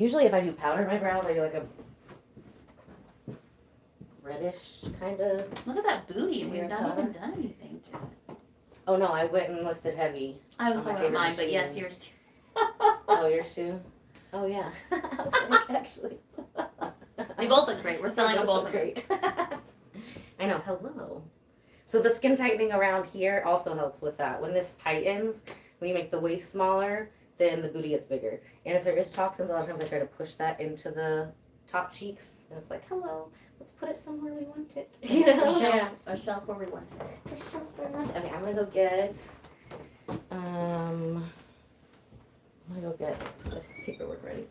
Usually if I do powder my brows, I do like a reddish kind of. Look at that booty. We've not terracotta. even done anything to it. Oh no, I went and lifted heavy. I was on my talking about favorite mine, but yes, machine. yours too. Oh, yours too? Oh yeah. Actually. They both look great. We're selling them both. Look great. I know, hello. So the skin tightening around here also helps with that. When this tightens, when you make the waist smaller, then the booty gets bigger. And if there is toxins, a lot of times I try to push that into the top cheeks. And it's like, hello, let's put it somewhere we want it. You know? A shelf where we want it. A shelf where we want it. Okay, I'm gonna go get, this paperwork ready.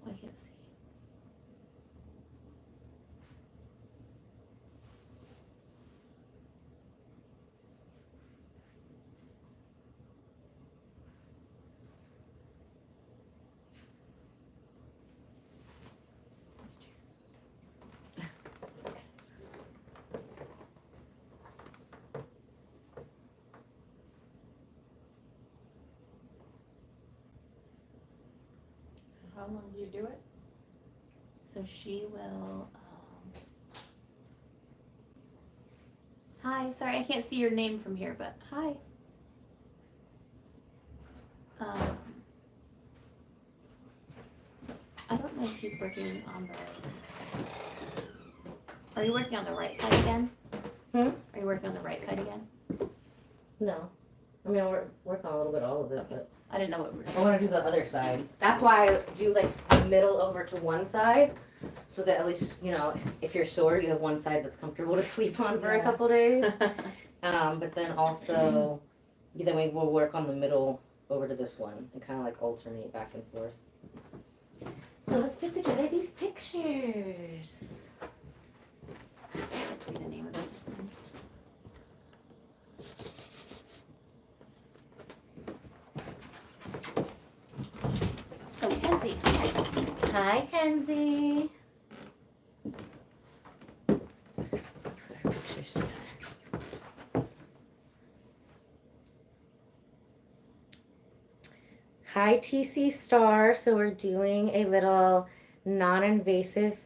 I can't see. How long do you do it? So she will. Hi, sorry, I can't see your name from here, but hi. I don't know if she's working on the. Are you working on the right side again? Hmm? Are you working on the right side again? No. I mean, I'll work on a little bit all of it, Okay. but I didn't know what we were I want to do the other side. That's why I do like the middle over to one side, so that at least, you know, if you're sore, you have one side that's comfortable to sleep on for a Yeah. couple days. But then also, then we will work on the middle over to this one and kind of like alternate back and forth. So let's put together these pictures. Let's see the name of the person. Oh, Kenzie. Hi. Hi, Kenzie. Put our pictures together. Hi, TC Star. So we're doing a little non-invasive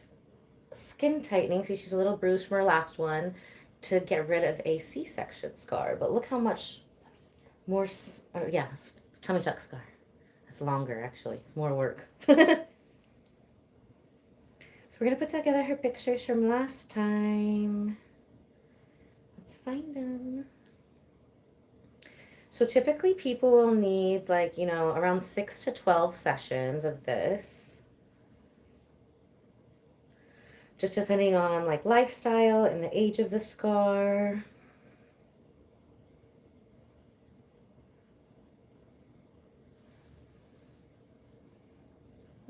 skin tightening. See, she's a little bruised from her last one to get rid of a C-section scar. But look how much more, tummy tuck scar. That's longer, actually. It's more work. So we're going to put together her pictures from last time. Let's find them. So typically people will need like, you know, around 6 to 12 sessions of this. Just depending on like lifestyle and the age of the scar.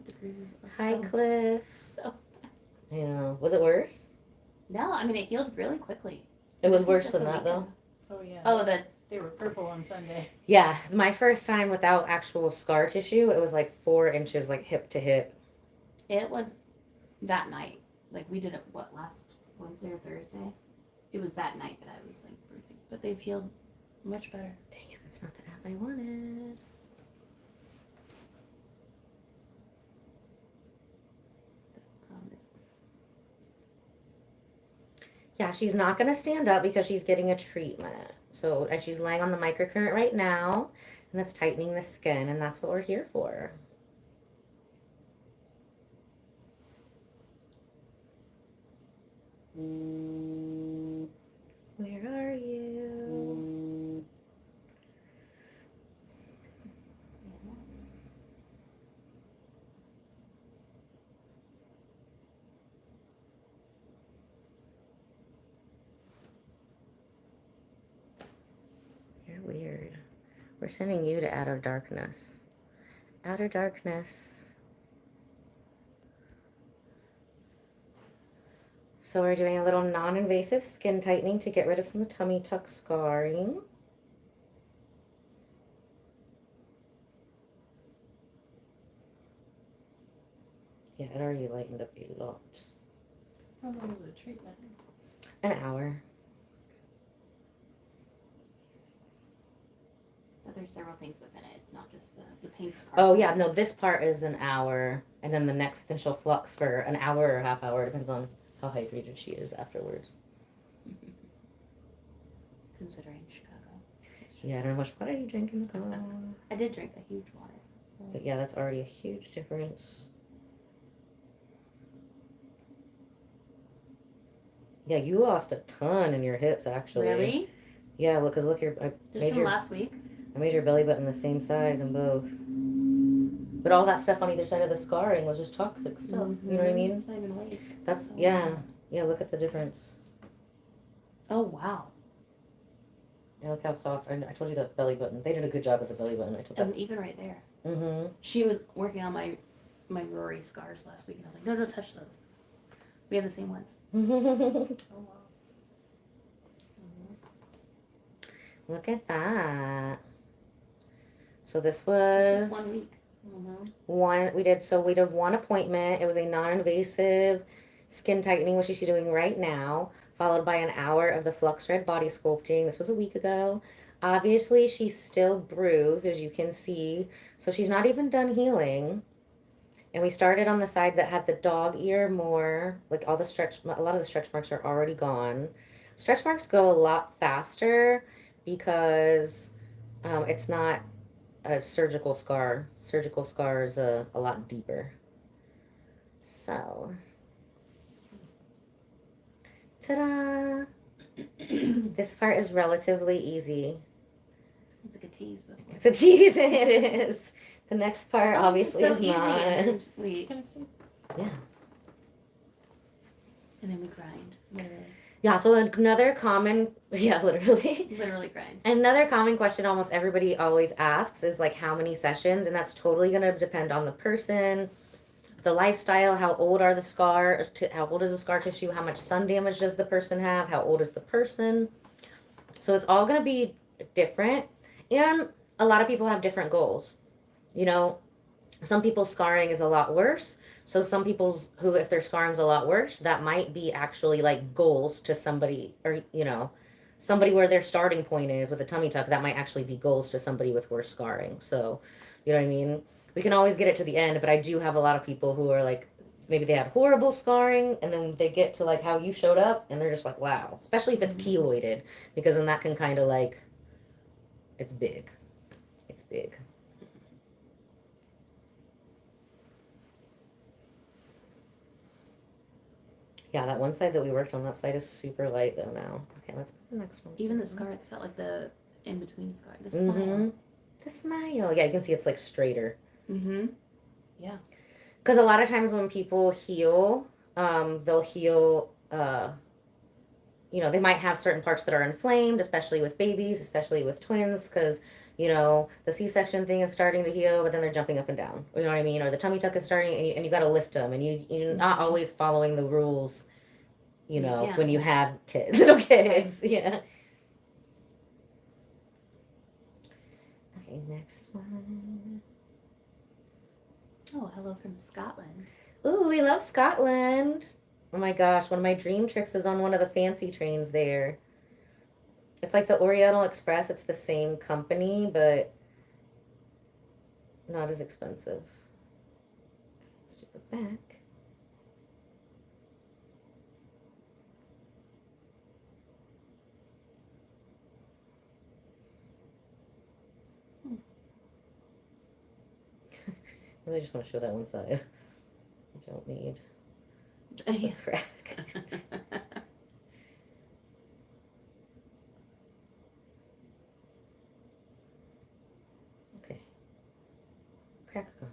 The bruises are Hi, so, Cliff. so. I know. Was it worse? No, I mean it healed really quickly. It was This is worse just than a that, week though? ago. Oh yeah. Oh, They were purple on Sunday. Yeah, my first time without actual scar tissue, it was like 4 inches, like hip to hip. it was that night. Like we did it last Wednesday or Thursday? It was that night that I was like bruising. But they've healed much better. Dang it, that's not the app I wanted. Yeah, she's not going to stand up because she's getting a treatment. So she's laying on the microcurrent right now, and that's tightening the skin, and that's what we're here for. Where are you? You're weird. We're sending you to outer darkness. Outer darkness. So we're doing a little non-invasive skin tightening to get rid of some tummy tuck scarring. Yeah, it already lightened up a lot. How long is the treatment? An hour. But there's several things within it. It's not just the painful part. Oh yeah, no, this part is an hour, and then then she'll flux for an hour or half hour, depends on how hydrated she is afterwards. Considering Chicago. Yeah, I don't know how much water you drink in the car. I did drink a huge water. But yeah, that's already a huge difference. Yeah, you lost a ton in your hips, actually. Really? Yeah, look, I Just made from your last week? I made your belly button the same size in both. But all that stuff on either side of the scarring was just toxic stuff. You know what I mean? It's not even weight. That's So yeah. bad. Yeah, look at the difference. Oh wow. Yeah, look how soft. I told you that belly button. They did a good job with the belly button. I told that. And even right there. Mm-hmm. She was working on my Rory scars last week, and I was like, no, don't touch those. We have the same ones. Oh, wow. Look at that. So this It's was just 1 week. we did one appointment. It was a non-invasive skin tightening, which she's doing right now, followed by an hour of the Flux Red body sculpting. This was a week ago. Obviously, she's still bruised, as you can see, so she's not even done healing. And we started on the side that had the dog ear more, like a lot of the stretch marks are already gone. Stretch marks go a lot faster because it's not a surgical scar. Surgical scar is a lot deeper. So, ta-da! This part is relatively easy. It's like a tease, but It's a tease, it is. The next part obviously so is easy. not. And we Can I see? Yeah. and then we grind. Literally. Yeah, so another common, yeah, literally. Literally grind. Another common question almost everybody always asks is like how many sessions, and that's totally going to depend on the person, the lifestyle, how old are the how old is the scar tissue, how much sun damage does the person have, how old is the person. So it's all going to be different, and a lot of people have different goals. You know, some people's scarring is a lot worse. So some people's if their scarring's a lot worse, that might be actually like goals to somebody, or somebody where their starting point is with a tummy tuck, that might actually be goals to somebody with worse scarring. So, you know what I mean? We can always get it to the end, but I do have a lot of people who are like, maybe they had horrible scarring and then they get to like how you showed up and they're just like, wow, especially if it's keloided, because then that can kind of like, it's big. It's big. Yeah, that one side that we worked on, that side is super light though now. Okay, let's put the next one. Even the scar, it's got like the in between scar. The Mm-hmm. smile. The smile. Yeah, you can see it's like straighter. Mm-hmm. Yeah. Because a lot of times when people heal, they'll heal, they might have certain parts that are inflamed, especially with babies, especially with twins, because, the C-section thing is starting to heal, but then they're jumping up and down. You know what I mean? Or the tummy tuck is starting, and you got to lift them, and you're not always following the rules, Yeah. when you have little kids. Yeah. Okay, next one. Oh, hello from Scotland. Ooh, we love Scotland. Oh my gosh, one of my dream trips is on one of the fancy trains there. It's like the Oriental Express. It's the same company, but not as expensive. Let's do the back. I really just want to show that one side. I don't need the crack. Okay. Crack gone.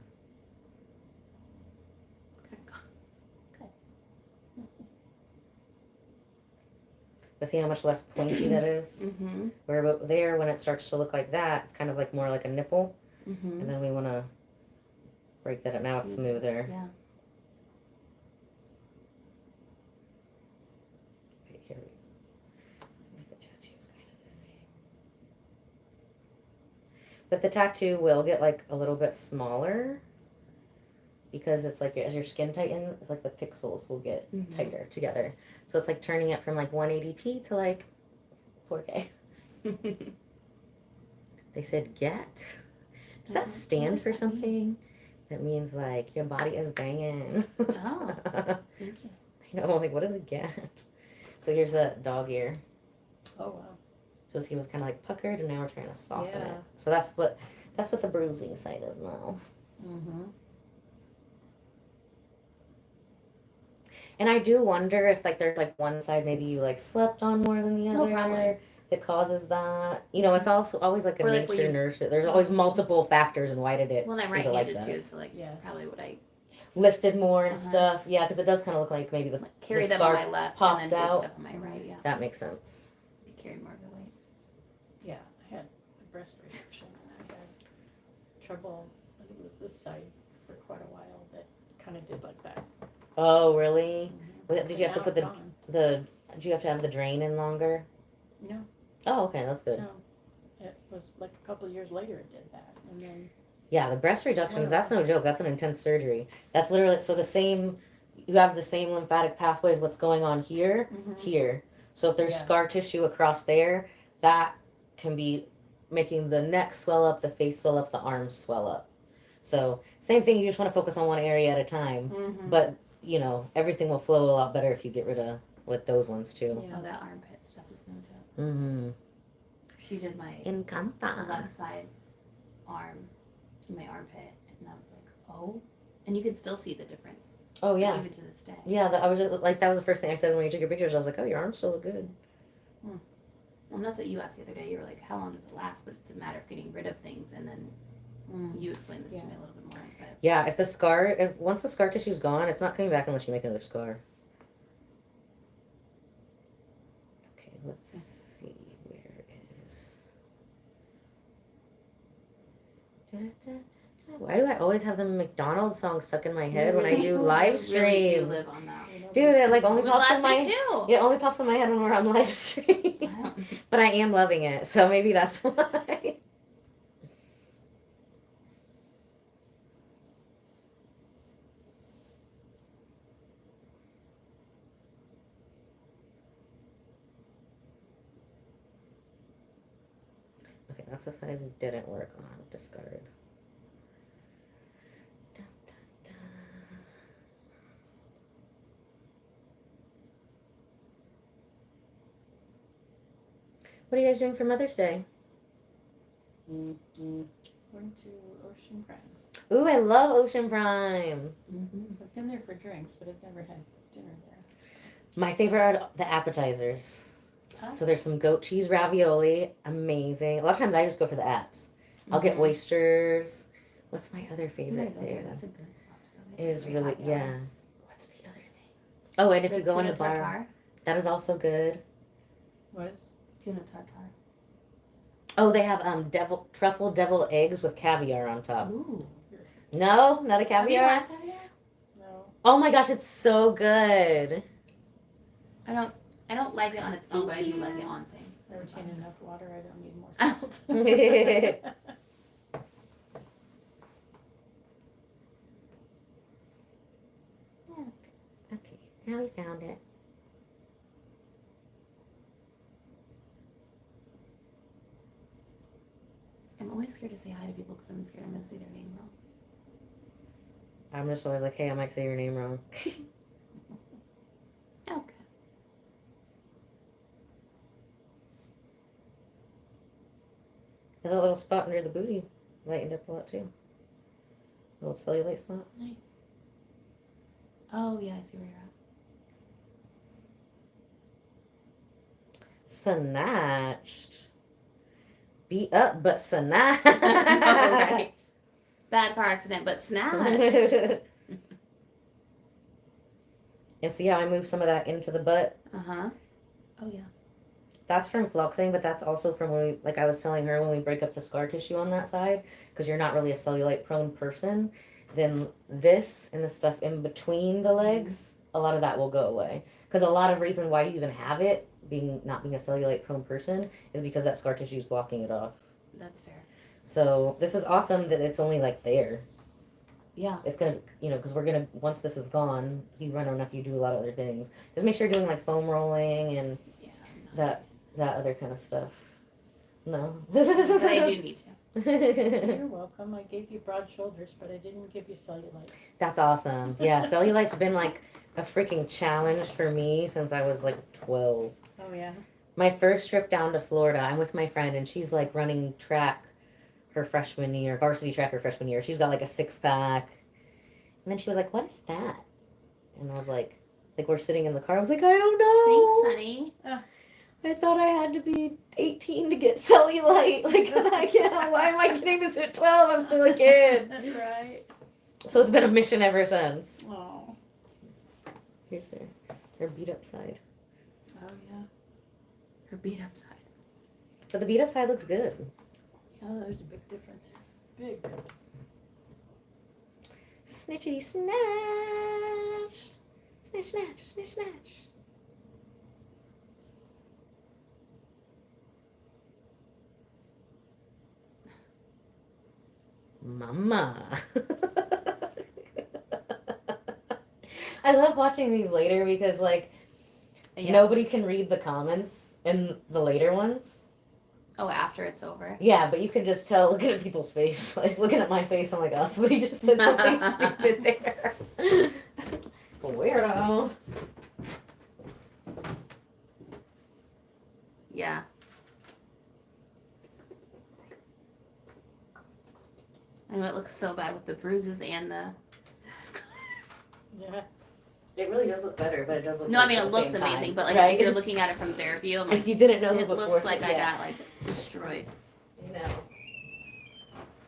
But see how much less pointy that is? Mm-hmm. Where there, when it starts to look like that, it's kind of like more like a nipple. Mm-hmm. And then we want to break that up. Now it's smoother. Yeah. Okay, here we go. Let's make the tattoos kind of the same. But the tattoo will get like a little bit smaller because it's like as your skin tightens, it's like the pixels will get tighter together. So it's like turning it from like 180p to like 4K. They said get. Does that stand for something? That means like your body is banging. Oh, thank you. I know, like what does it get? So here's a dog ear. Oh wow. So he was kind of like puckered, and now we're trying to soften Yeah. it. So that's what the bruising side is now. Mm-hmm. And I do wonder if like there's like one side maybe you like slept on more than the other probably. that causes that. You know, it's also always like a Or, like, nature where you- nurture. There's always multiple factors in why did it Well, and I'm is it like right-handed that? too, so like Yes. probably what I Lifted more and Uh-huh. stuff. Yeah, because it does kind of look like maybe the like, carried the them on scarf my left popped and then out. did stuff on my right. Yeah, That makes sense. they carried more of the weight. Yeah, I had a breast restriction and I had trouble, I think it was this side for quite a while that kind of did like that. Oh, really? But Did you have to now put it's gone. did you have to have the drain in longer? No, Oh, okay, that's good. no. It was like a couple of years later it did that. And then, Yeah, the breast reductions, Wow. that's no joke. That's an intense surgery. That's literally, so you have the same lymphatic pathways, what's going on here, here. So if there's Yeah. scar tissue across there, that can be making the neck swell up, the face swell up, the arms swell up. So same thing, you just want to focus on one area at a time. Mm-hmm. But, you know, everything will flow a lot better if you get rid of with those ones too. yeah. Oh, that armpit stuff is no joke. Mm-hmm. She did my Encanta. left side arm, my armpit, and I was like, oh, and you can still see the difference. Oh, yeah. Even to this day. Yeah, I was just, like, that was the first thing I said when you took your pictures. I was like, oh, your arms still look good. Well, and that's what you asked the other day. You were like, how long does it last? But it's a matter of getting rid of things, and then you explained this to Yeah. me a little bit more. But Yeah, if once the scar tissue's gone, it's not coming back unless you make another scar. Okay, let's see where is. Why do I always have the McDonald's song stuck in my head when I do live You streams? really do live on that. Dude, it like only It was pops last in my week too. it only pops in my head when we're on live streams. Wow. But I am loving it, so maybe that's why. Okay, that's the side we didn't work on. Discard. Dun, dun, dun. What are you guys doing for Mother's Day? Went to Ocean Prime. Ooh, I love Ocean Prime. I've been there for drinks, but I've never had dinner there. My favorite are the appetizers. Huh? So there's some goat cheese ravioli, amazing. A lot of times I just go for the apps. I'll get oysters. What's my other favorite thing? That's a good spot to go. It is really, yeah. What's the other thing? Oh, and if you go in the bar, tartare. that is also good. What is? Tuna tartare. Oh, they have truffle devil eggs with caviar on top. Ooh. No, not a Have you caviar. had caviar? No. Oh my gosh, it's so good. I don't like it on its own, but I do like it on things. I That's retain fine. enough water. I don't need more Okay, salt. now we found it. I'm always scared to say hi to people because I'm scared I'm going to say their name wrong. I'm just always like, hey, I might say your name wrong. Okay. And a little spot under the booty lightened up a lot too. A little cellulite spot. Nice. Oh, yeah, I see where you're at. Snatched. Beat up, but snatched. Right. Bad car accident, but snatched. And see how I move some of that into the butt? Uh-huh. Oh, yeah. That's from fluxing, but that's also from when we, like I was telling her, when we break up the scar tissue on that side, because you're not really a cellulite prone person, then this and the stuff in between the legs, a lot of that will go away. Because a lot of reason why you even have it, not being a cellulite prone person, is because that scar tissue is blocking it off. That's fair. So this is awesome that it's only like there. Yeah. It's gonna, because we're gonna, once this is gone, you run enough, you do a lot of other things. Just make sure you're doing like foam rolling and Yeah. that other kind of stuff. No. But I do need to. You're welcome. I gave you broad shoulders, but I didn't give you cellulite. That's awesome. Yeah, cellulite's been like a freaking challenge for me since I was like 12. Oh yeah. My first trip down to Florida, I'm with my friend and she's like running track her freshman year, varsity track her freshman year. She's got like a 6-pack. And then she was like, "What is that?" And I was like we're sitting in the car. I was like, "I don't know." Thanks, honey. I thought I had to be 18 to get cellulite. Like, why am I getting this at 12? I'm still a kid. Right. So it's been a mission ever since. Oh. Here's her beat up side. Oh yeah. Her beat up side. But the beat up side looks good. Yeah, there's a big difference. Big. Snitchity snatch. Snitch snatch. Snitch snatch. Mama. I love watching these later because Yeah. nobody can read the comments in the later ones. Oh, after it's over. Yeah, but you can just tell looking at people's face. Like looking at my face, I'm like, oh, somebody just said something stupid there. Weirdo. Yeah. I know it looks so bad with the bruises and the. Yeah. It really does look better, but it does look. No, I worse mean at it the looks same amazing, time, but like right? if you're looking at it from their view, I'm like, If you didn't know it who before, looks like I yeah. got like destroyed. You know.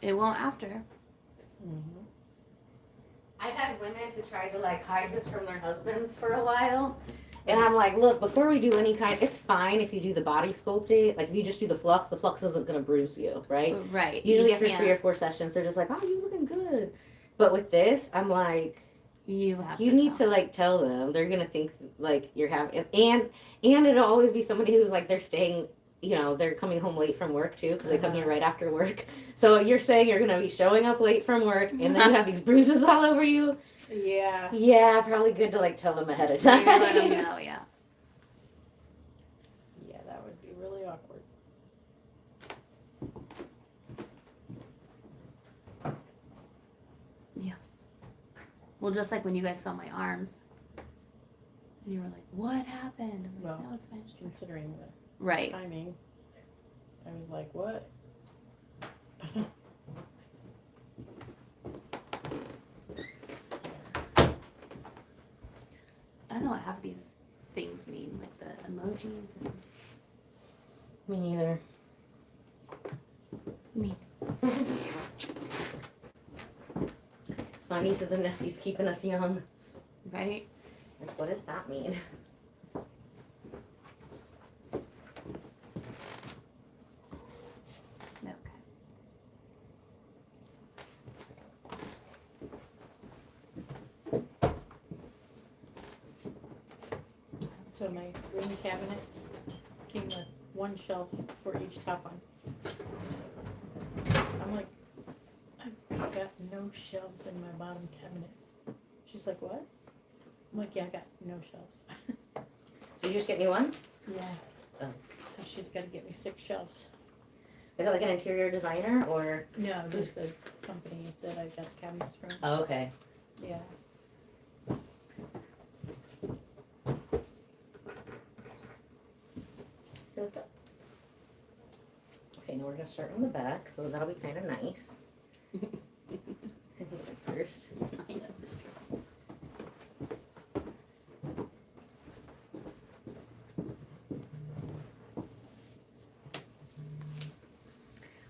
It won't after. Mm-hmm. I've had women who tried to hide this from their husbands for a while. And I'm like, look, before we do any it's fine if you do the body sculpting. Like if you just do the flux isn't gonna bruise you, right? Right. Usually You after can't- 3 or 4 sessions, they're just like, oh, you looking good. But with this, I'm like, You have. you to need tell. to tell them. They're gonna think you're having, and it'll always be somebody who's they're staying. They're coming home late from work too because they come here right after work. So you're saying you're gonna be showing up late from work, and then you have these bruises all over you. Yeah. Yeah, probably good to tell them ahead of Maybe time. let them know. Yeah. Yeah, that would be really awkward. Well, just like when you guys saw my arms, and you were like, "What happened?" I'm like, Well, "No, it's fine." Just like, Considering the right. timing, I was like, what? I don't know what half of these things mean, like the emojis and Me neither. me. It's my nieces and nephews keeping us young. Right. What does that mean? Okay. So my room cabinets came with one shelf for each top one. I'm like, I've got no shelves in my bottom cabinets. She's like, what? I'm like, yeah, I got no shelves. Did you just get new ones? Yeah. Oh. So she's got to get me 6 shelves. Is it like an interior designer or? No, just the company that I got the cabinets from. Oh, okay. Yeah. Okay, now we're gonna start on the back, so that'll be kind of nice. First. I know this true.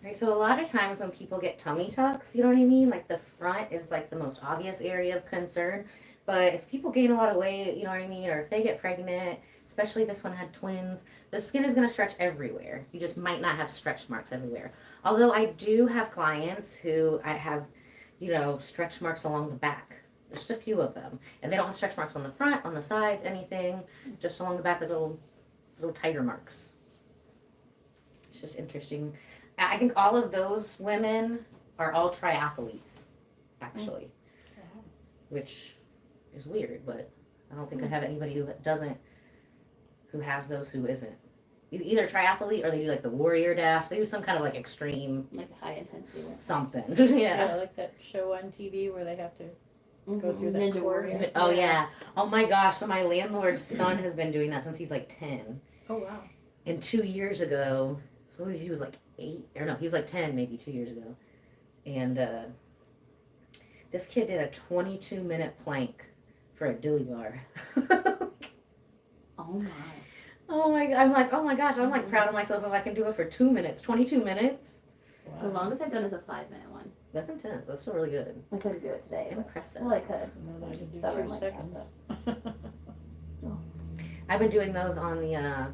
Right, so a lot of times when people get tummy tucks, you know what I mean? Like the front is the most obvious area of concern. But if people gain a lot of weight, you know what I mean? Or if they get pregnant, especially this one had twins, the skin is going to stretch everywhere. You just might not have stretch marks everywhere. Although I do have clients who I have, stretch marks along the back. Just a few of them. And they don't have stretch marks on the front, on the sides, anything. Just along the back, the little tighter marks. It's just interesting. I think all of those women are all triathletes, actually. which is weird, but I don't think I have anybody who doesn't, who has those who isn't. Either triathlete or they do like the warrior dash. They do some kind of like extreme Like high intensity one. something. Yeah, Yeah. like that show on TV where they have to go Mhm. through that Ninja course. Warrior. Oh yeah. Oh my gosh. So my landlord's son has been doing that since he's like 10. Oh wow. And 2 years ago, so he was like 8, or no, he was like 10 maybe 2 years ago. And this kid did a 22-minute plank for a dilly bar. Oh my. Oh my, I'm like, oh my gosh, I'm like proud of myself if I can do it for 2 minutes. 22 minutes? Wow. The longest I've done is a 5-minute one. That's intense. That's still really good. I couldn't do it today. but- Impressive. Well, I could. No, that I could do Stubborn 2 like seconds. I've been doing those on the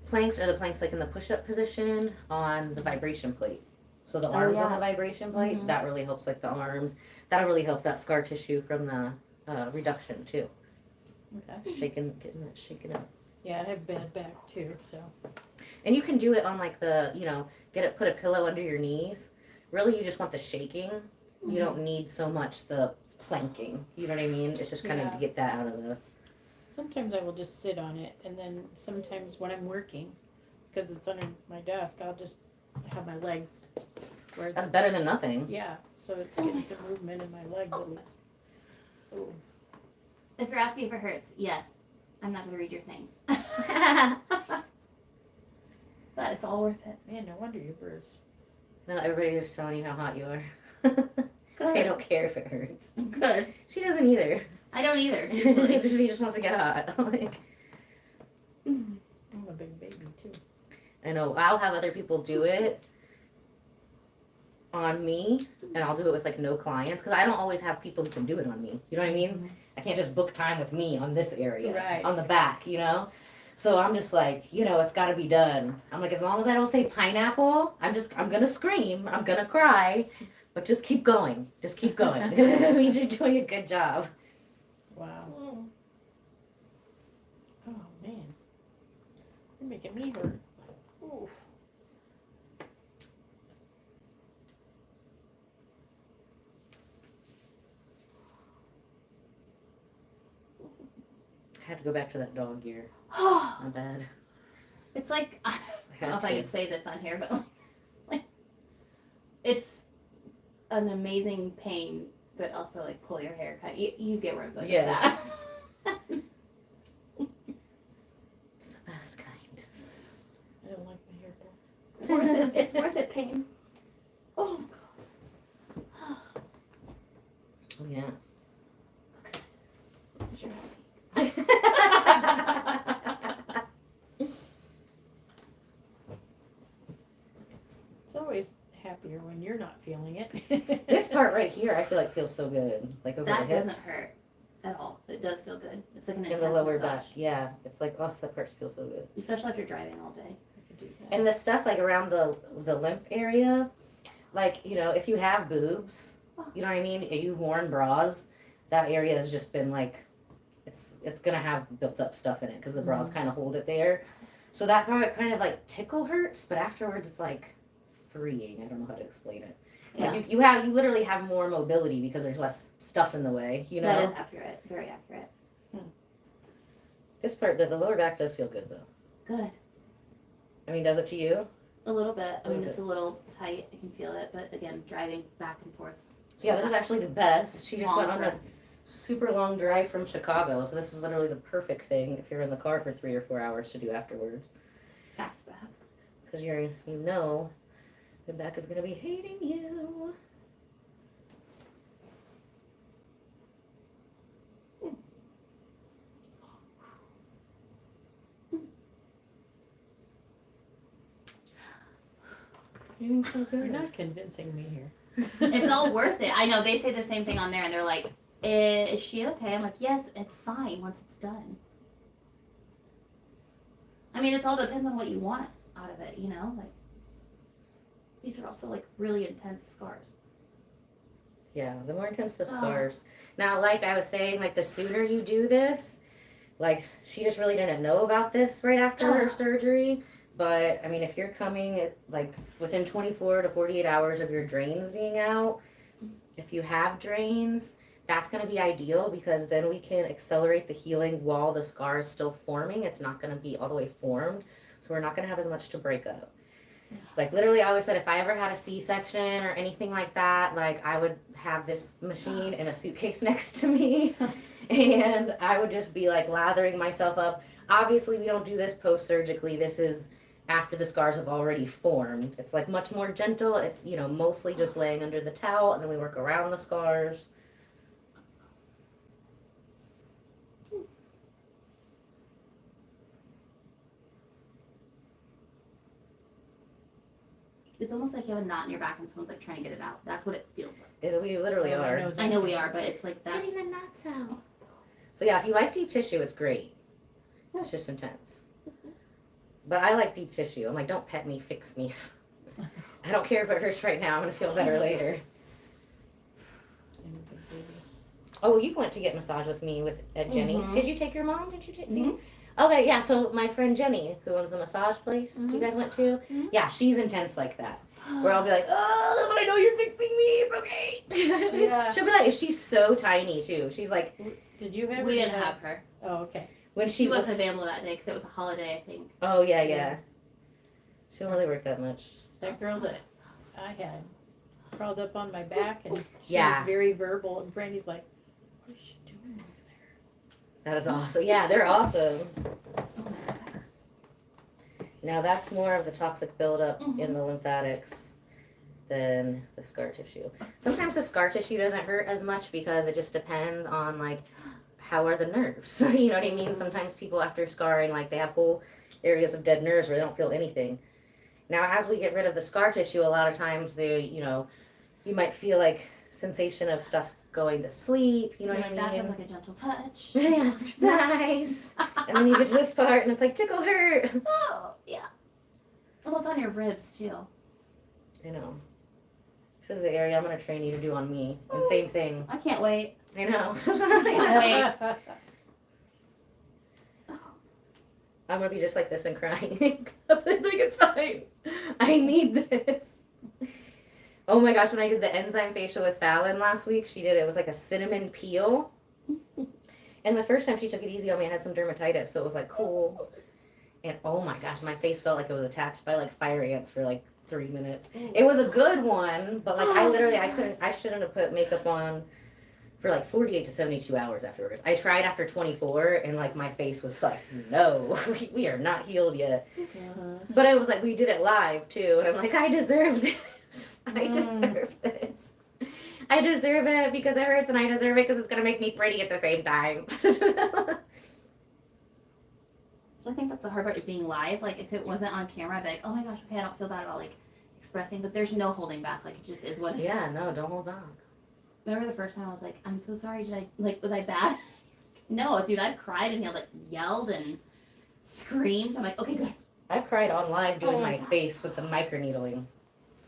planks, or the planks like in the push-up position on the vibration plate. So the arms on yeah. the vibration plate, Mhm. that really helps like the arms. That'll really help that scar tissue from the reduction too. Okay. Getting that shaken up. Yeah, I have bad back too, so. And you can do it on like the, put a pillow under your knees. Really, you just want the shaking. You don't need so much the planking. You know what I mean? It's just kind of Yeah. to get that out of the. Sometimes I will just sit on it, and then sometimes when I'm working, because it's under my desk, I'll just have my legs where That's better than nothing. yeah, so it's getting some movement in my legs at least. Oh, If you're asking if it hurts, yes. I'm not going to read your things. But it's all worth it. man, no wonder you're bruised. No, everybody's just telling you how hot you are. Good. They don't care if it hurts. Good. She doesn't either. I don't either. she truthfully. just wants to get hot. Like, I'm a big baby too. I know. I'll have other people do it on me, and I'll do it with like no clients because I don't always have people who can do it on me. You know what I mean? I can't just book time with me on this area, Right. on the back. So I'm just like, it's got to be done. I'm like, as long as I don't say pineapple, I'm gonna scream, I'm gonna cry, but just keep going. Just keep going. It means you're doing a good job. Wow. Oh man, you're making me hurt. Oof. I had to go back to that dog gear. My bad. It's like, I I don't know had if I to. could say this on here, but like, it's an amazing pain, but also like pull your hair cut. You get where I'm going Yes. with that. It's the best kind. I don't like my hair pulled. It's worth it, pain. Oh god. Oh yeah. Sure. It's always happier when you're not feeling it. This part right here, I feel like feels so good. Like over That the hips. doesn't hurt at all. It does feel good. It's like an In intense the lower massage. back. Yeah. It's like, oh, that part feels so good. Especially after driving all day. I could do that. And the stuff like around the lymph area, like, if you have boobs, you know what I mean? You've worn bras, that area has just been like, it's gonna have built up stuff in it because the bras kind of hold it there. So that part kind of like tickle hurts, but afterwards it's like freeing. I don't know how to explain it. Yeah. Like you literally have more mobility because there's less stuff in the way, That is accurate. Very accurate. This part, the lower back does feel good though. Good. I mean, does it to you? A little bit. I mean, Little it's a little tight. I can feel it. But again, driving back and forth. So yeah, this is actually the best. She just Long went on a drive. super long drive from Chicago, so this is literally the perfect thing if you're in the car for 3 or 4 hours to do afterwards. Back to back. Because your back is gonna be hating you. You're doing so You're good. not convincing me here. It's all worth it. I know they say the same thing on there, and they're like, "Is she okay?" I'm like, "Yes, it's fine once it's done." I mean, it all depends on what you want out of it, Like these are also like really intense scars. Yeah, the more intense the scars. Now, like I was saying, like the sooner you do this, like she just really didn't know about this right after her surgery. But I mean, if you're coming at, like within 24 to 48 hours of your drains being out, if you have drains, that's going to be ideal because then we can accelerate the healing while the scar is still forming. It's not going to be all the way formed, so we're not going to have as much to break up. Like literally, I always said if I ever had a C-section or anything like that, like I would have this machine in a suitcase next to me, and I would just be like lathering myself up. Obviously, we don't do this post-surgically. This is after the scars have already formed. It's like much more gentle. It's, you know, mostly just laying under the towel, and then we work around the scars. It's almost like you have a knot in your back and someone's like trying to get it out. That's what it feels like. Is we literally Oh, are. I know we are, but it's like that's. Getting the knots out. So yeah, if you like deep tissue, it's great. It's just intense. But I like deep tissue. I'm like, don't pet me, fix me. I don't care if it hurts right now. I'm gonna feel better later. Oh, you went to get massage with me at Jenny. Mhm. Did you take your mom? Did you take? Mhm. Okay, yeah. So my friend Jenny, who owns the massage place you guys went to, Mhm. yeah, she's intense like that. Where I'll be like, oh, but I know you're fixing me. It's okay. Yeah. She'll be like, she's so tiny too. She's like, Did you ever? We didn't do that? have her. Oh, okay. when She she wasn't available that day because it was a holiday, I think. Oh yeah. She don't really work that much. That girl that I had crawled up on my back and she Yeah. was very verbal, and Brandy's like, what is she doing over there? That is awesome. Yeah, they're awesome. Oh my God, that hurts. Now that's more of the toxic buildup Mhm. in the lymphatics than the scar tissue. Sometimes the scar tissue doesn't hurt as much because it just depends on like how are the nerves. You know what I mean? Sometimes people after scarring, like they have whole areas of dead nerves where they don't feel anything. Now as we get rid of the scar tissue, a lot of times you might feel like sensation of stuff going to sleep, you know So, what like, I that mean? feels like a gentle touch. Yeah, nice. And then you get to this part and it's like tickle hurt. Oh, yeah. Well, it's on your ribs too. I know. This is the area I'm gonna train you to do on me. And same thing. I can't wait. I know. Wait. I'm gonna be just like this and crying. I'm like, it's fine. I need this. Oh my gosh, when I did the enzyme facial with Fallon last week, it was like a cinnamon peel. And the first time she took it easy on me, I had some dermatitis, so it was like cool. And oh my gosh, my face felt like it was attacked by like fire ants for like 3 minutes. It was a good one, but like I shouldn't have put makeup on for like 48 to 72 hours afterwards. I tried after 24 and like my face was like, no, we are not healed yet. But it was like, we did it live too. And I'm like, I deserve this. I deserve this. I deserve it because it hurts and I deserve it because it's going to make me pretty at the same time. I think that's the hard part is being live. Like, if it wasn't on camera, I'd be like, oh my gosh, okay, I don't feel bad about like expressing, but there's no holding back. Like, it just is what it is. Yeah, no, don't hold back. Remember the first time I was like, I'm so sorry. Was I bad? No, dude, I've cried and yelled and screamed. I'm like, okay, good. I've cried on live doing Oh my my face with the microneedling.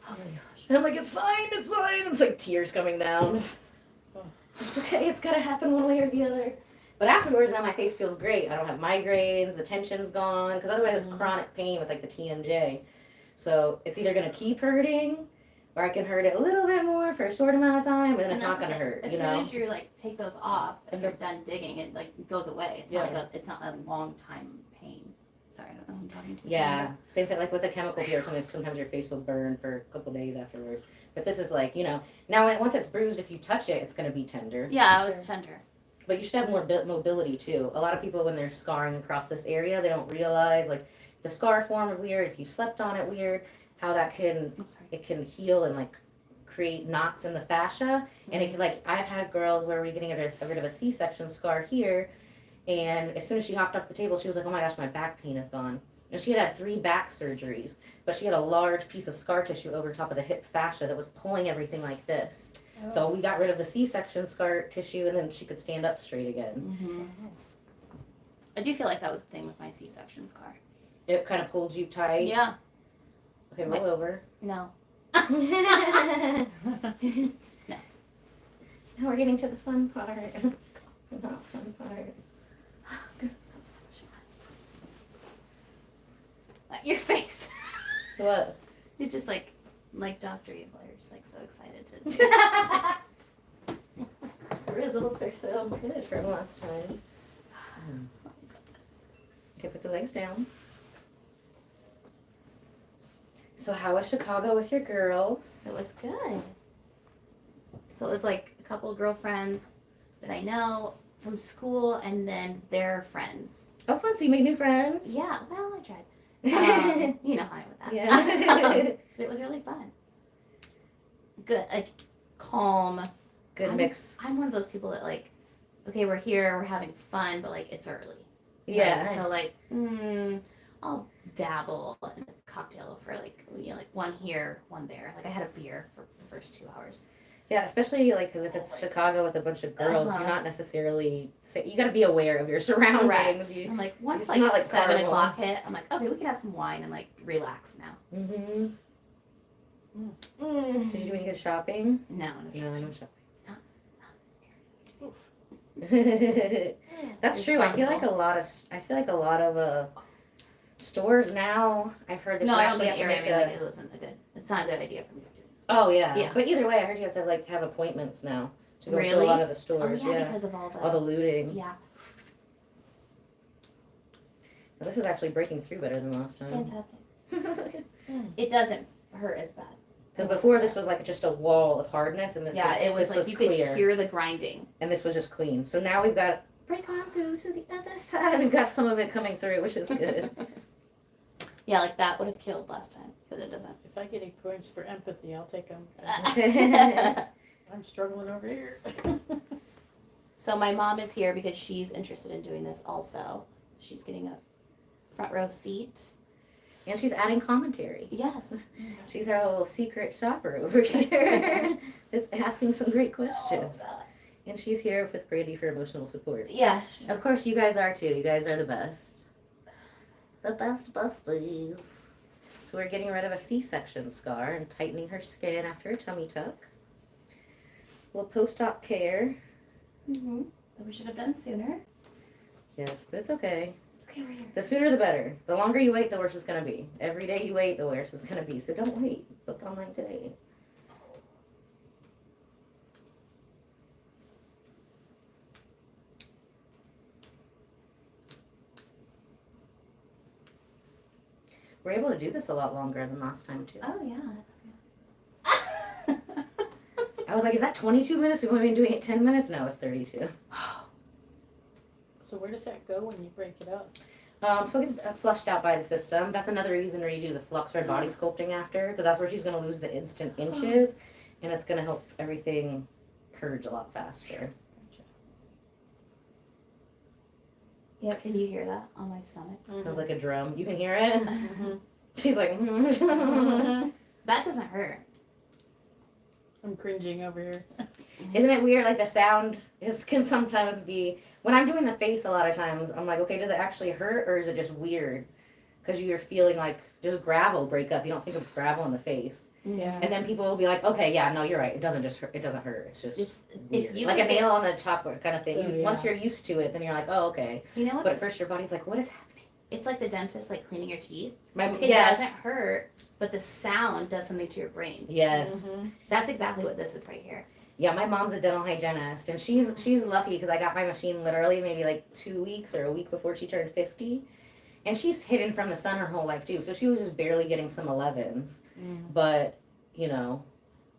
Oh my gosh. And I'm like, it's fine. It's like tears coming down. It's okay. It's got to happen one way or the other. But afterwards, now my face feels great. I don't have migraines. The tension's gone. Because otherwise, it's chronic pain with like the TMJ. So it's either going to keep hurting, or I can hurt it a little bit more for a short amount of time, but then it's not going to hurt. As You soon know? as you like take those off, if you're done digging, it like goes away. It's it's not a long time pain. Sorry, I don't know who I'm talking to. Yeah, same thing like with a chemical peel or something. Sometimes your face will burn for a couple days afterwards. But this is like, now once it's bruised, if you touch it, it's going to be tender. Yeah, it was tender. But you should have more mobility too. A lot of people, when they're scarring across this area, they don't realize like the scar formed weird. If you slept on it weird, how that it can heal and like create knots in the fascia. And it can like I've had girls where we're getting rid of a C-section scar here, and as soon as she hopped up the table, she was like, "Oh my gosh, my back pain is gone." And she had 3 back surgeries, but she had a large piece of scar tissue over top of the hip fascia that was pulling everything like this. So we got rid of the C-section scar tissue, and then she could stand up straight again. Mm-hmm. I do feel like that was the thing with my C-section scar. It kind of pulled you tight. Yeah. Okay, roll over. No. No. Now we're getting to the fun part. Not fun part. That was so much fun. Your face. What? It's just like Dr. Evil, you're just like so excited to do. The results are so good from last time. Okay, put the legs down. So how was Chicago with your girls? It was good. So it was like a couple of girlfriends that I know from school and then their friends. Oh, fun. So you made new friends? Yeah, well, I tried. You know how I am with that. Yeah. It was really fun. Good, like calm. Good mix. I'm one of those people that like, okay, we're here, we're having fun, but like it's early. Yeah. Right? So like, I'll dabble in a cocktail for like, like one here, one there. Like I had a beer for the first 2 hours. Yeah, especially like because if it's Chicago with a bunch of girls, you're not necessarily. You got to be aware of your surroundings. Correct. You, I'm like once it's like, not like 7 Carmel. o'clock hit, I'm like, okay, we can have some wine and like relax now. Mm-hmm. Did you do any good shopping? No, No shopping. Oof. That's true. I feel like a lot of stores now. I've heard this. No, I don't actually think have to area. make Like it wasn't a good. It's not a good idea for me to do. Oh yeah. Yeah. But either way, I heard you have to like have appointments now to go to a Really? lot of the Oh stores. yeah, because of all the looting. Yeah. Well, this is actually breaking through better than last time. Fantastic. Because It doesn't hurt as bad. before this was like just a wall of hardness, and this it was this like was you clear, could hear the grinding. and this was just clean. So now we've got break on through to the other side. We've got some of it coming through, which is good. Yeah, like that would have killed last time, but it doesn't. If I get any points for empathy, I'll take them. Yeah. I'm struggling over here. So my mom is here because she's interested in doing this also. She's getting a front row seat. And she's adding commentary. Yes. She's our little secret shopper over here. That's asking some great questions. And she's here with Brandy for emotional support. Yeah. Of course, you guys are too. You guys are the best. The best busties. So we're getting rid of a C-section scar and tightening her skin after a tummy tuck. Little post-op care. That we should have done sooner. Yes, but it's okay. It's okay, we're here. The sooner the better. The longer you wait, the worse it's going to be. Every day you wait, the worse it's going to be. So don't wait. Book online today. We're able to do this a lot longer than last time, too. Oh yeah, that's good. I was like, is that 22 minutes? We've only been doing it 10 minutes? No, it's 32. So where does that go when you break it up? So it gets flushed out by the system. That's another reason where you do the Flux red body sculpting after, because that's where she's going to lose the instant inches, and it's going to help everything purge a lot faster. Yeah, can you hear that on my stomach? Sounds like a drum. You can hear it? She's like, That doesn't hurt. I'm cringing over here. Isn't it weird? Like the sound can sometimes be, when I'm doing the face a lot of times, I'm like, okay, does it actually hurt or is it just weird? Because you're feeling like just gravel break up. You don't think of gravel in the face. Yeah. And then people will be like, okay, yeah, no, you're right. It doesn't just hurt. It doesn't hurt. It's just weird. if you like a would nail on the chalkboard kind of thing. Oh, yeah. Once you're used to it, then you're like, oh, okay. You know what? But at first your body's like, what is happening? It's like the dentist like cleaning your teeth. My, It doesn't hurt, but the sound does something to your brain. Yes. That's exactly what this is right here. Yeah, my mom's a dental hygienist, and she's lucky because I got my machine literally maybe like 2 weeks or a week before she turned 50. And she's hidden from the sun her whole life too, so she was just barely getting some 11s. But, you know,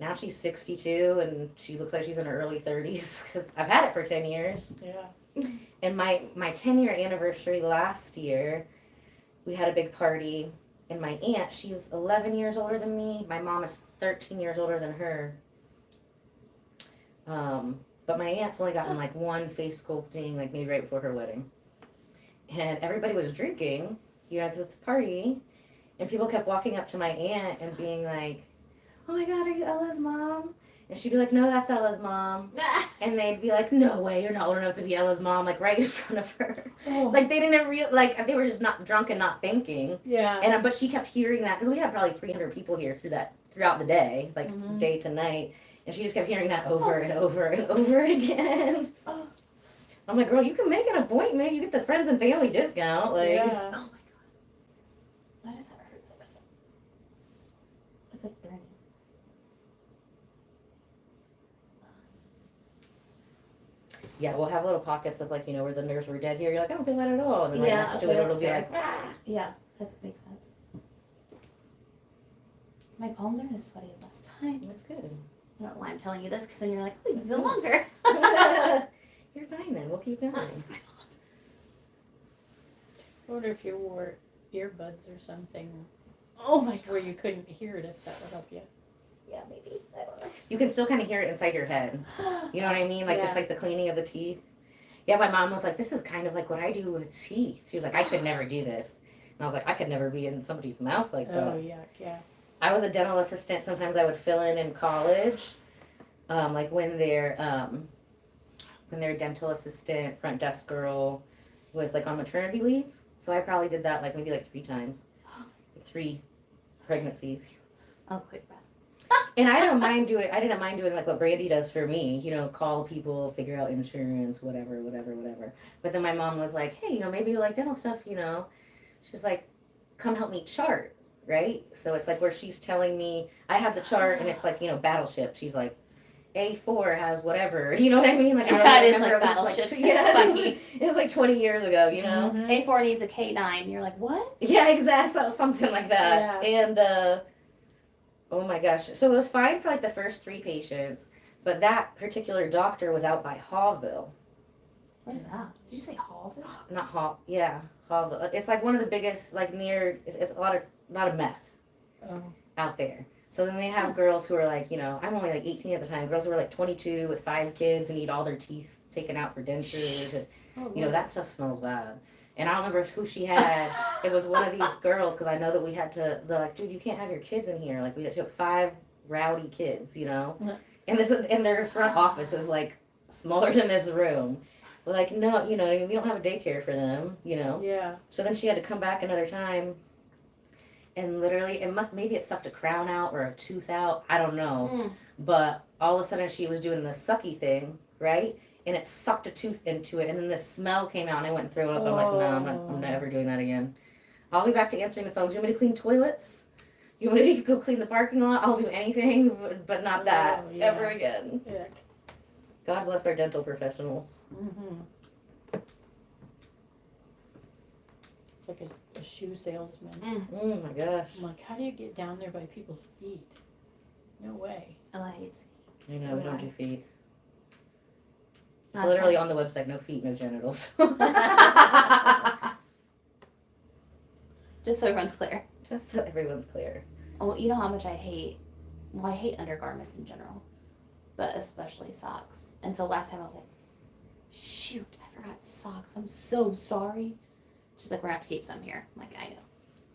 now she's 62 and she looks like she's in her early 30s because I've had it for 10 years. Yeah. And my 10-year anniversary last year, we had a big party, and my aunt, she's 11 years older than me. My mom is 13 years older than her. But my aunt's only gotten like one face sculpting, like maybe right before her wedding. And everybody was drinking, you know, because it's a party. And people kept walking up to my aunt and being like, oh my God, are you Ella's mom? And she'd be like, no, that's Ella's mom. And they'd be like, no way, you're not old enough to be Ella's mom, like right in front of her. Oh. Like they didn't like they were just not drunk and not thinking. Yeah. And but she kept hearing that because we had probably 300 people here throughout the day, like day to night. And she just kept hearing that over and over and over again. I'm like, girl, you can make an appointment. You get the friends and family discount. Like, Yeah. Oh my god. Why does that hurt so bad? It's like burning. Yeah, we'll have little pockets of like, where the nerves were dead here. You're like, I don't feel that at all. And then right Yeah, next to okay, it, it'll that's be fair. like, ah. Yeah, that makes sense. My palms aren't as sweaty as last time. That's good. I don't know why I'm telling you this, because then you're like, oh, it's longer. You're fine then. We'll keep going. I wonder if you wore earbuds or something Oh my where god. you couldn't hear it, if that would help you. Yeah, maybe. I don't know. You can still kind of hear it inside your head. You know what I mean? Like just Yeah. like the cleaning of the teeth. Yeah, my mom was like, this is kind of like what I do with teeth. She was like, I could never do this. And I was like, I could never be in somebody's mouth like that. Oh, yuck, yeah. I was a dental assistant. Sometimes I would fill in college, like when their dental assistant, front desk girl was like on maternity leave. So I probably did that like maybe like 3 times, 3 pregnancies. Oh, quick breath. And I didn't mind doing like what Brandy does for me, call people, figure out insurance, whatever. But then my mom was like, hey, maybe you like dental stuff, She's like, come help me chart, right? So it's like where she's telling me, I had the chart and it's like, Battleship. She's like, A4 has whatever, you know what I mean? Like, I Yeah, it is remember like it was Battleships. yeah, It's funny. it was like 20 years ago, Mhm. A4 needs a K9. You're like, what? Yeah, exactly. So something like that. Yeah. And oh my gosh. So it was fine for like the first 3 patients, but that particular doctor was out by Hawville. Where's that? Did you say Hallville? Not Haw. Yeah, Hawville. It's like one of the biggest, like near. It's a lot of meth Oh. out there. So then they have girls who are like, I'm only like 18 at the time. Girls who are like 22 with 5 kids and need all their teeth taken out for dentures. And, Oh, that stuff smells bad. And I don't remember who she had. It was one of these girls because I know that we had to. They're like, dude, you can't have your kids in here. Like we took 5 rowdy kids, Yeah. And their front office is like smaller than this room. We're like, no, we don't have a daycare for them, Yeah. So then she had to come back another time. And literally, maybe it sucked a crown out or a tooth out. I don't know. Mm. But all of a sudden, she was doing the sucky thing, right? And it sucked a tooth into it. And then the smell came out and I went and threw up. I'm like, no, I'm never doing that again. I'll be back to answering the phones. You want me to clean toilets? You want me to go clean the parking lot? I'll do anything, but not that Oh, yeah. ever again. Yeah. God bless our dental professionals. Mm-hmm. It's like a shoe salesman. Oh my gosh. I'm like, how do you get down there by people's feet? No way. Oh, I hate I know, we don't do feet. It's Last literally time. on the website, no feet, no genitals. Just so everyone's clear. Just so everyone's clear. Oh, you know how much I hate undergarments in general, but especially socks. And so last time I was like, shoot, I forgot socks. I'm so sorry. She's like, we're gonna have to keep some here. I'm like, I know.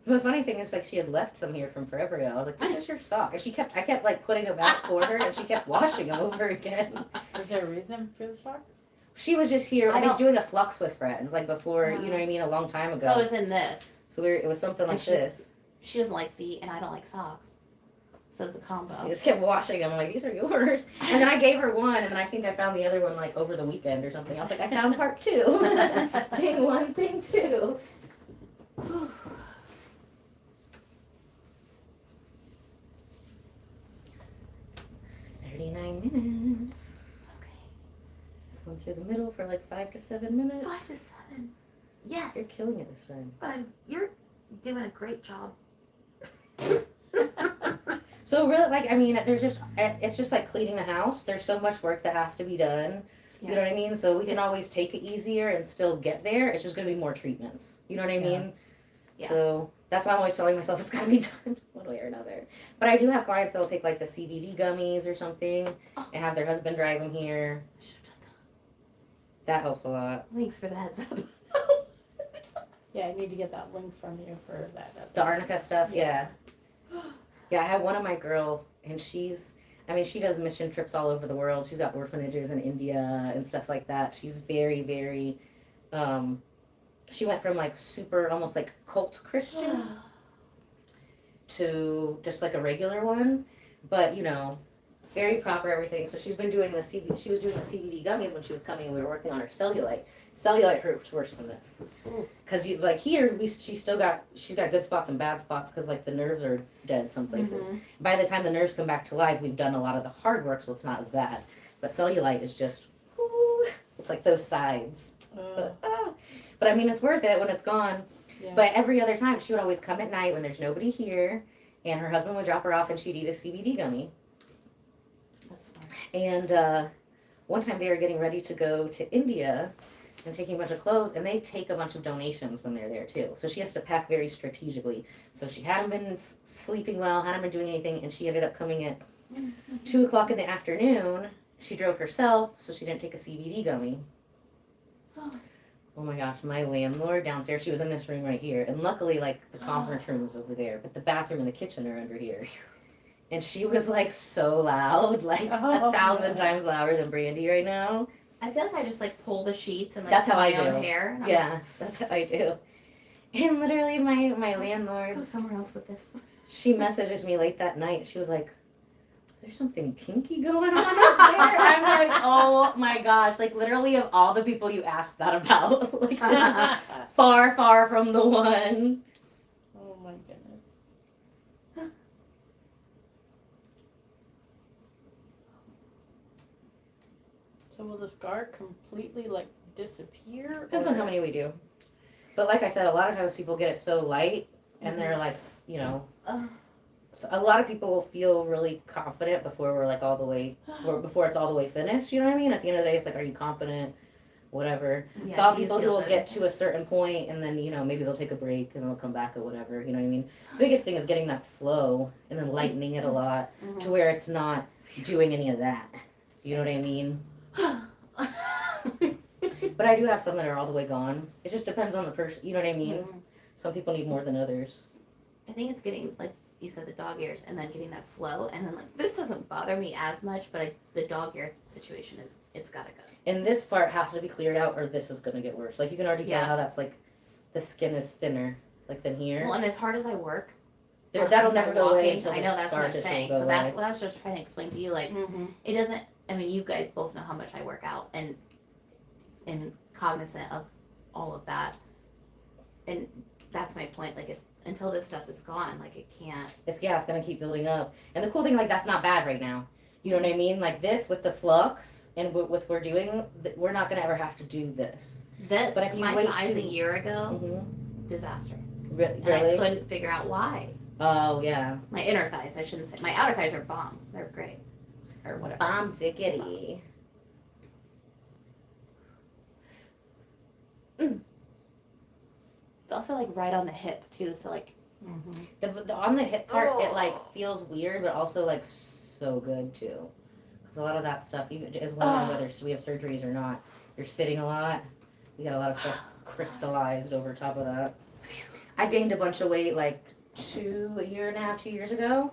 The funny thing is, like, she had left them here from forever ago. I was like, this is your sock. And I kept, like, putting them out for her, and she kept washing them over again. Is there a reason for the socks? She was just here, I I think, don't- doing a Flux with friends, like, before, you know what I mean, a long time ago. So it was in this. So it was something like And she's- this. She doesn't like feet, and I don't like socks. So it's a combo. She just kept washing them. I'm like, these are yours. And then I gave her one, and then I think I found the other one, like, over the weekend or something. I was like, I found part 2. Thing 1, thing 2. 39 minutes. Okay. Going through the middle for like 5 to 7 minutes. 5 to 7. Yes. You're killing it this time. You're doing a great job. So really, like, I mean, it's just like cleaning the house. There's so much work that has to be done. You know what I mean? So we can always take it easier and still get there. It's just going to be more treatments. You know what I mean? Yeah. So that's why I'm always telling myself it's got to be done one way or another. But I do have clients that'll take like the CBD gummies or something and have their husband drive them here. I should have done That helps a lot. that. Thanks for the heads up. Yeah, I need to get that link from you for that. The arnica stuff, yeah. Yeah, I have one of my girls, and she does mission trips all over the world. She's got orphanages in India and stuff like that. She's very, very, she went from like super, almost like cult Christian to just like a regular one, but very proper everything. So she's been doing she was doing the CBD gummies when she was coming, and we were working on her cellulite. Cellulite hurts worse than this. Because she's got good spots and bad spots because like the nerves are dead some places. Mm-hmm. By the time the nerves come back to life, we've done a lot of the hard work, so it's not as bad. But cellulite is just, whoo, It's like those sides. Uh, But I mean, it's worth it when it's gone. yeah. But every other time, she would always come at night when there's nobody here, and her husband would drop her off, and she'd eat a CBD gummy. That's smart. And one time they were getting ready to go to India and taking a bunch of clothes, and they take a bunch of donations when they're there too. So she has to pack very strategically. So she hadn't been sleeping well, hadn't been doing anything, and she ended up coming at 2 o'clock in the afternoon. She drove herself, so she didn't take a CBD gummy. Oh my gosh, my landlord downstairs, she was in this room right here. And luckily, like, the conference room is over there, but the bathroom and the kitchen are under here. And she was, like, so loud, like, 1,000 times louder than Brandy right now. I feel like I just like pull the sheets and like That's how my I own do. hair. And I'm Yeah, that's how I do. And literally, my like, landlord, go somewhere else with this. she messages me late that night. She was like, there's something kinky going on up there. I'm like, oh my gosh. Like, literally, of all the people you asked that about, like, this is far, far from the one. Oh my goodness. So will the scar completely like disappear? Depends on how many we do. But like I said, a lot of times people get it so light, and they're like, you know, so a lot of people will feel really confident before we're like all the way, or before it's all the way finished. You know what I mean? At the end of the day, it's like, are you confident? Whatever. Yeah, So all do you people who feel will good? get to a certain point, and then, you know, maybe they'll take a break and they'll come back or whatever. You know what I mean? The biggest thing is getting that flow and then lightening it a lot to where it's not doing any of that. You know what I mean? But I do have some that are all the way gone. It just depends on the person. You know what I mean? Some people need more than others. I think it's getting like you said, the dog ears, and then getting that flow, and then like this doesn't bother me as much, but the dog ear situation it's gotta go. And this part has to be cleared out, or this is gonna get worse. Like, you can already tell Yeah. how that's like, the skin is thinner, like, than here. Well, and as hard as I work, That'll never go away walking, until I the know that's scar what I'm tissue saying. will go So that's away. what I was just trying to explain to you. Like, it doesn't. I mean, you guys both know how much I work out, and cognizant of all of that. And that's my point. Like, until this stuff is gone, like, it can't. It's gonna keep building up. And the cool thing, like, that's not bad right now. You know what I mean? Like, this with the flux and with we're doing, we're not gonna ever have to do this. This, But if you my wait eyes a too- year ago, Mm-hmm. disaster. Really? And I couldn't figure out why. Oh, yeah. My inner thighs, I shouldn't say. My outer thighs are bomb. They're great. Or whatever. Bomb diggity. It's also like right on the hip too, so like The on the hip part, it like feels weird, but also like so good too. Because a lot of that stuff, even as women, whether we have surgeries or not, you're sitting a lot. You got a lot of stuff crystallized over top of that. I gained a bunch of weight like 2 years ago,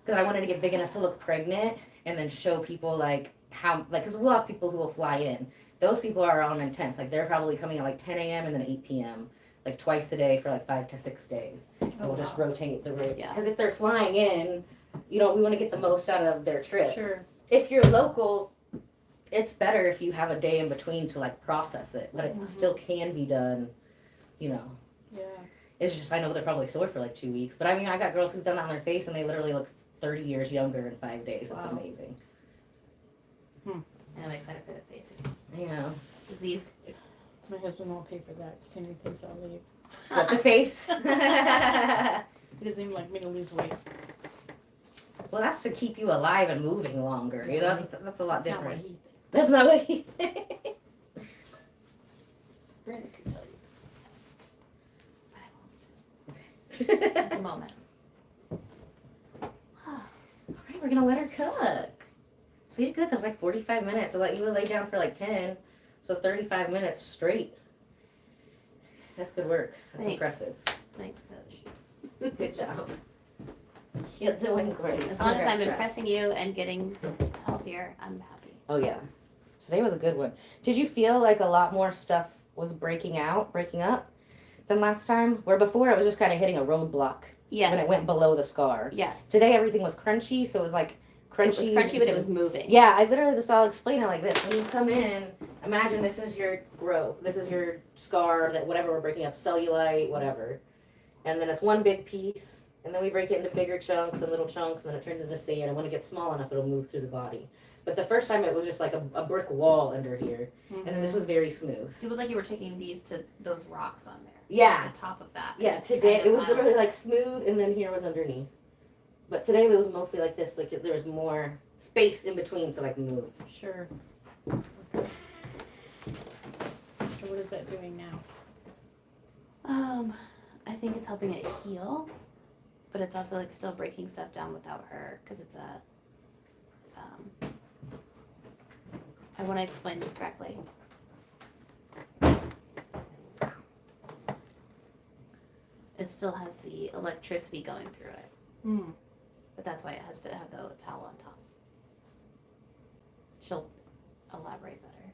because I wanted to get big enough to look pregnant and then show people like how, like, because we'll have people who will fly in. Those people are on intense. Like, they're probably coming at like 10 a.m. and then 8 p.m. like twice a day for like 5 to 6 days. And we'll just rotate the route. Yeah. Because if they're flying in, you know, we want to get the most out of their trip. Sure. If you're local, it's better if you have a day in between to like process it, but it still can be done, you know. Yeah. It's just, I know they're probably sore for like 2 weeks, but I mean, I got girls who've done that on their face and they literally look 30 years younger in 5 days. That's Wow. amazing. and I'm excited for the face. I know. Because these My husband won't pay for that because he thinks I'll leave. What, the face? He doesn't even like me to lose weight. Well, that's to keep you alive and moving longer. You know, that's a lot That's not what different. he thinks. That's not what he thinks. Brandon can tell you. at the moment. Alright, we're gonna let her cook. So you did good. That was like 45 minutes. So like, you would lay down for like 10. So 35 minutes straight. That's good work. That's Thanks. impressive. Thanks, Coach. Good job. You're doing great. As long as I'm impressing you and getting healthier, I'm happy. Oh yeah. Today was a good one. Did you feel like a lot more stuff was breaking up than last time? Where before it was just kind of hitting a roadblock Yes. when it went below the scar. Yes. Today everything was crunchy, so it was like crunchy. It was crunchy, but it was moving. Yeah, I literally just, I'll explain it like this. When you come in, imagine this is your growth. This is your scar, that whatever we're breaking up, cellulite, whatever. And then it's one big piece, And then we break it into bigger chunks and little chunks, and then it turns into sand. And when it gets small enough, it'll move through the body. But the first time it was just like a brick wall under here. And then this was very smooth. It was like you were taking these to those rocks on there. Yeah. At the top of that. Yeah, Just today trying to it was find- literally like smooth, and then here was underneath. But today it was mostly like this, like there was more space in between to like move. Sure. Okay. So what is that doing now? I think it's helping it heal, but it's also like still breaking stuff down without her because it's a. I want to explain this correctly. It still has the electricity going through it, but that's why it has to have the towel on top. She'll elaborate better.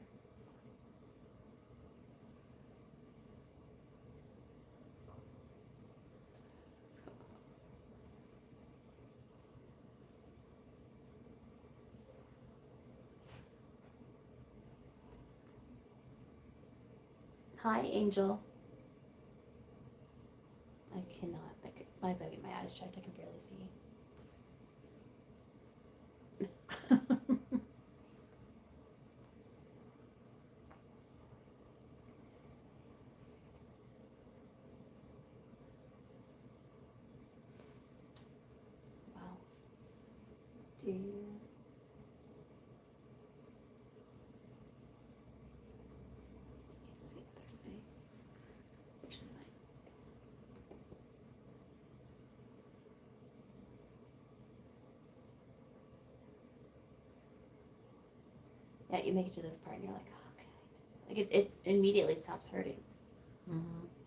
Hi, Angel. I cannot. I gotta get my eyes checked. I can barely see. Wow. Dear. Can't see what they're saying, which is fine. Yeah, you make it to this part and you're like, oh, okay. Like it immediately stops hurting.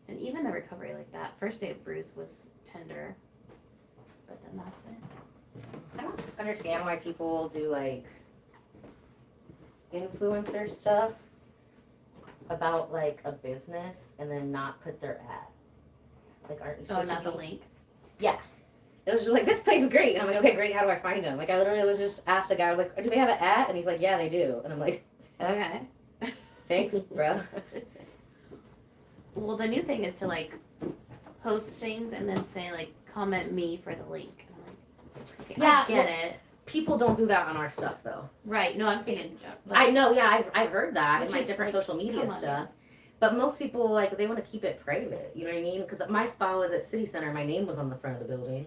And even the recovery, like that first day of bruise was tender, but then that's it. I don't understand why people do like influencer stuff about like a business and then not put their ad. Like, aren't you Oh, supposed not to the be- link. It was just like, this place is great. And I'm like, okay, great. How do I find them? Like, I literally was just asked a guy, I was like, do they have an ad? And he's like, yeah, they do. And I'm like, Okay. thanks, bro. Well, the new thing is to like post things and then say like comment me for the link. And I'm like, okay, Yeah, I get well, it. People don't do that on our stuff though. Right. No, I'm saying in general. I know, yeah, I've heard that in Which my is, different like, social media come on, stuff. But most people, like, they want to keep it private. You know what I mean? Because my spa was at City Center. My name was on the front of the building.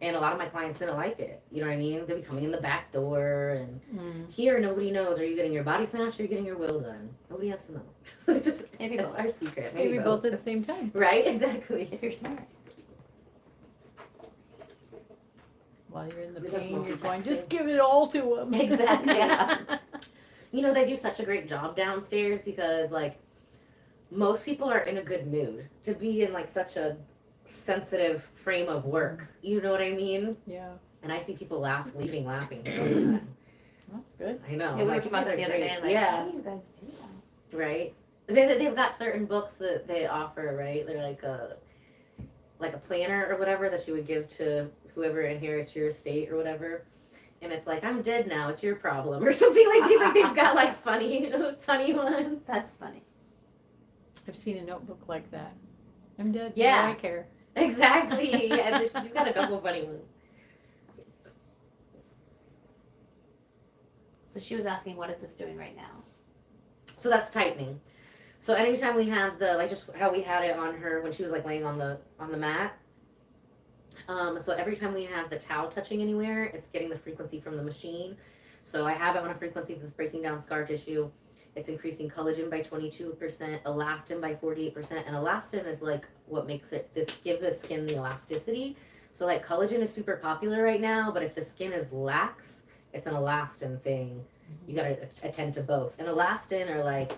And a lot of my clients didn't like it. You know what I mean? They'd be coming in the back door. And here, nobody knows. Are you getting your body snatched or are you getting your will done? Nobody has to know. It's just, Maybe that's both. our secret. Maybe both at the same time. Right? Exactly. If you're smart. While you're in the We love pain, you're going, multitasking. just give it all to them. Exactly, yeah. You know, they do such a great job downstairs because, like, most people are in a good mood to be in, like, such a sensitive frame of work. You know what I mean? Yeah, And I see people leaving laughing all the time. that's good. I know. Yeah, we were like, talking about that the you other guys day. are Like, great. Yeah, how do you guys do that? right. They've got certain books that they offer, right? They're like a planner or whatever that you would give to whoever inherits your estate or whatever. And it's like, I'm dead now. It's your problem or something like they've got like funny ones. That's funny. I've seen a notebook like that. I'm dead. Yeah. No, I care. Exactly. Yeah, she's got a couple funny ones. So she was asking, what is this doing right now? So that's tightening. So anytime we have the, like, just how we had it on her when she was like laying on the mat. So every time we have the towel touching anywhere, it's getting the frequency from the machine. So I have it on a frequency that's breaking down scar tissue. It's increasing collagen by 22%, elastin by 48%, and elastin is like what makes it gives the skin the elasticity. So like collagen is super popular right now, but if the skin is lax, it's an elastin thing. You gotta attend to both. And elastin are like,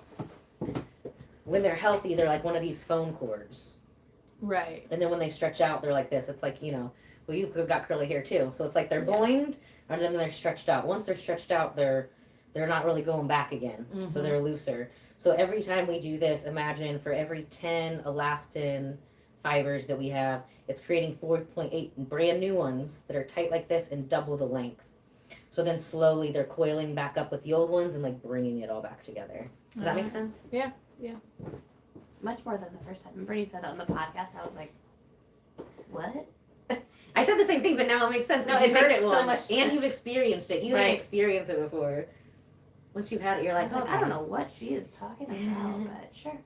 when they're healthy, they're like one of these phone cords. Right. And then when they stretch out, they're like this. It's like, you know, well, you've got curly hair too. So it's like they're Yes. boinged, and then they're stretched out. Once they're stretched out, they're not really going back again. So Mhm. they're looser. So every time we do this, imagine for every 10 elastin fibers that we have, it's creating 4.8 brand new ones that are tight like this and double the length. So then slowly they're coiling back up with the old ones and like bringing it all back together. Does that make sense? Yeah. Much more than the first time. Remember you said that on the podcast? I was like, what? said the same thing, but now it makes sense. No, No, it you've heard makes it so once, much and sense. you've experienced it. You Right. didn't experience it before. Once you've had it, you're I like, was oh, like, I don't know what she is talking about, but sure.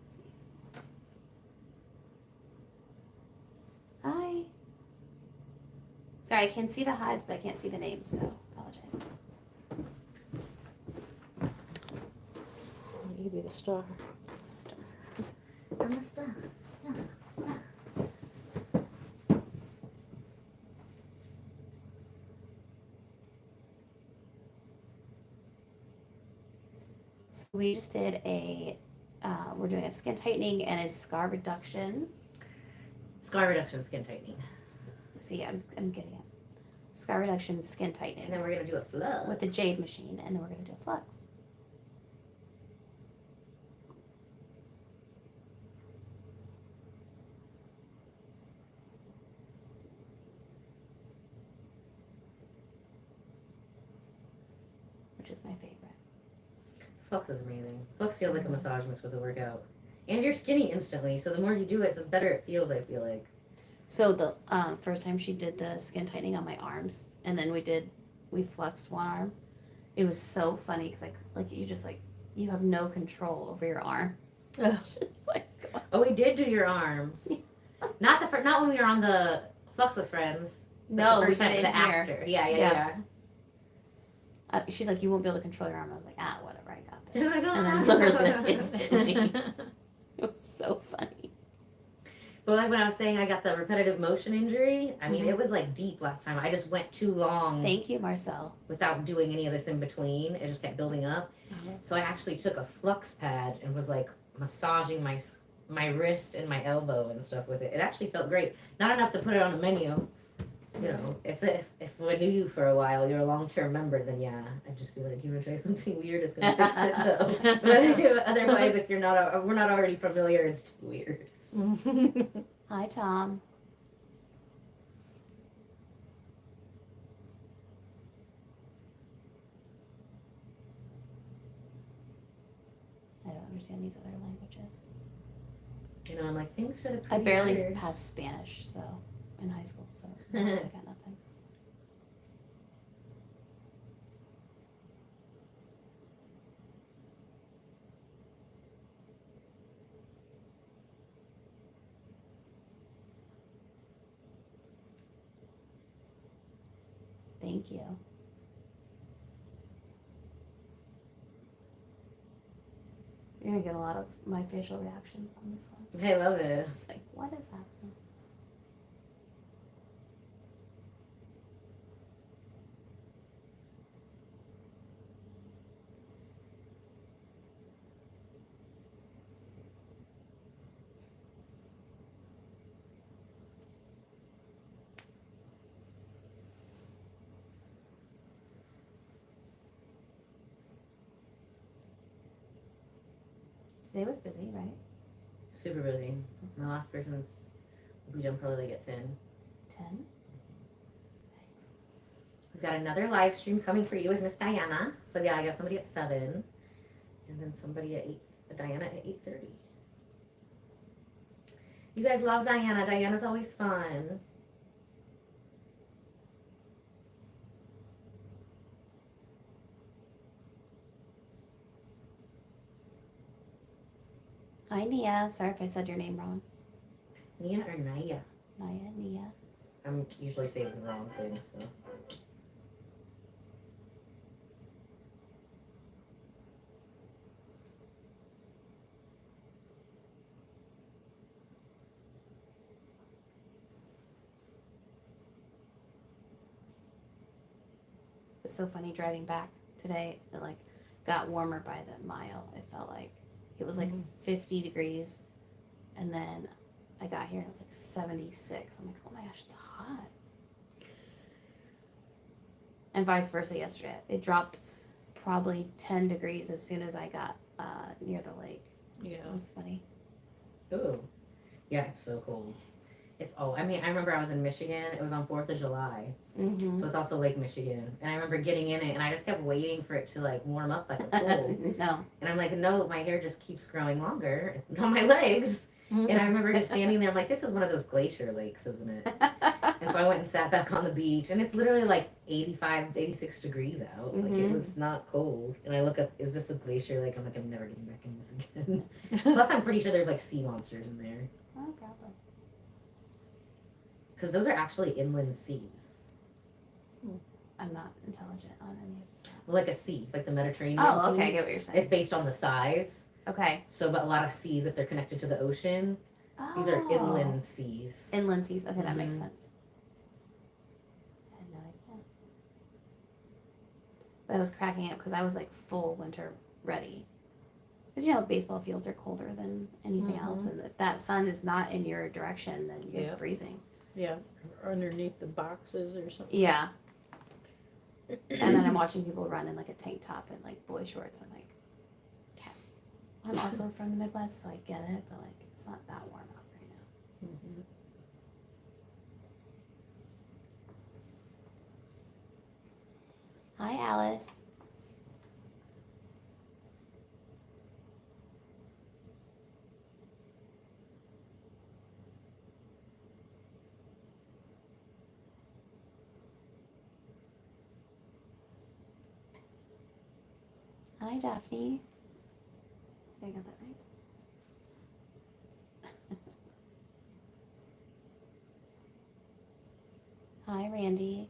Let's see. Hi. Sorry, I can see the highs, but I can't see the names, so apologize. You be the star. I'm a star. So we just did we're doing a skin tightening and a scar reduction. Scar reduction, skin tightening. See, I'm getting it. Scar reduction, skin tightening. And then we're going to do a Flux. With the jade machine, and then we're going to do a flux. Which is my favorite. Flux is amazing. Flux feels like a massage mixed with a workout. And you're skinny instantly, so the more you do it, the better it feels, I feel like. So the first time she did the skin tightening on my arms, and then we flexed one arm. It was so funny because you have no control over your arm. It's just like, oh, we did do your arms. Not when we were on the Flux with friends. no, the we first did time, it the in here. after. Yeah. She's like, you won't be able to control your arm. I was like, whatever, I got Oh this. my God. And then literally like, instantly, it was so funny. But like when I was saying I got the repetitive motion injury, I mean, Mhm. it was like deep last time. I just went too long Thank you, Marcel. without doing any of this in between. It just kept building up. So I actually took a Flux pad and was like massaging my wrist and my elbow and stuff with it. It actually felt great. Not enough to put it on a menu. You know, if I knew you for a while, you're a long-term member, then yeah, I'd just be like, you want to try something weird? It's gonna fix it though. But otherwise, if we're not already familiar, it's too weird. Hi, Tom. I don't understand these other languages. You know, I'm like, thanks for the I pretty barely letters. passed Spanish, so in high school, so I got nothing. Thank you. You're gonna get a lot of my facial reactions on this one. I love it. Just like, what is happening? Today was busy, right? Super busy. My last person's will be done probably like at 10. 10? Thanks. We've got another live stream coming for you with Miss Diana. So yeah, I got somebody at 7, and then somebody at 8. Diana at 8:30. You guys love Diana. Diana's always fun. Hi, Nia. Sorry if I said your name wrong. Nia or Naya? Nia. I'm usually saying the wrong thing, so. It's so funny driving back today. It like got warmer by the mile. It felt like it was like 50 degrees, and then I got here and it was like 76. I'm like, oh my gosh, it's hot. And vice versa yesterday. It dropped probably 10 degrees as soon as I got near the lake. Yeah. It was funny. Ooh. Yeah, it's so cold. I mean, I remember I was in Michigan. It was on 4th of July. Mm-hmm. So it's also Lake Michigan. And I remember getting in it and I just kept waiting for it to like warm up like a pool. No. And I'm like, no, my hair just keeps growing longer on my legs. And I remember just standing there. I'm like, this is one of those glacier lakes, isn't it? And so I went and sat back on the beach. And it's literally like 85, 86 degrees out. Like it was not cold. And I look up, is this a glacier lake? I'm like, I'm never getting back in this again. Plus, I'm pretty sure there's like sea monsters in there. Oh, probably. Because those are actually inland seas. I'm not intelligent on any. Well, like a sea, like the Mediterranean Oh, Sea. okay. I get what you're saying. It's based on the size. Okay. So, but a lot of seas, if they're connected to the ocean, these are inland seas. Inland seas. Okay, that makes sense. I had no idea. But I was cracking up because I was like full winter ready. Because you know, baseball fields are colder than anything else, and if that sun is not in your direction, then you're freezing. Yeah, underneath the boxes or something. Yeah. And then I'm watching people run in like a tank top and like boy shorts. I'm like, okay. I'm also from the Midwest, so I get it, but like it's not that warm out right now. Hi, Alice. Hi, Daphne. I got that right. Hi, Randy.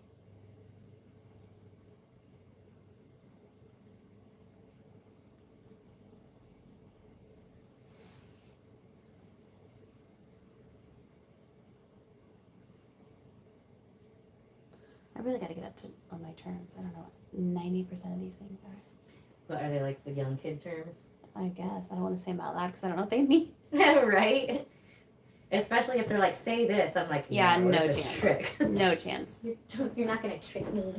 I really got to get up to on my terms. I don't know what 90% of these things are. But are they like the young kid terms? I guess. I don't want to say them out loud because I don't know what they mean. Right? Especially if they're like, say this. I'm like, Yeah, no it's a chance. trick. No chance. You're not going to trick me.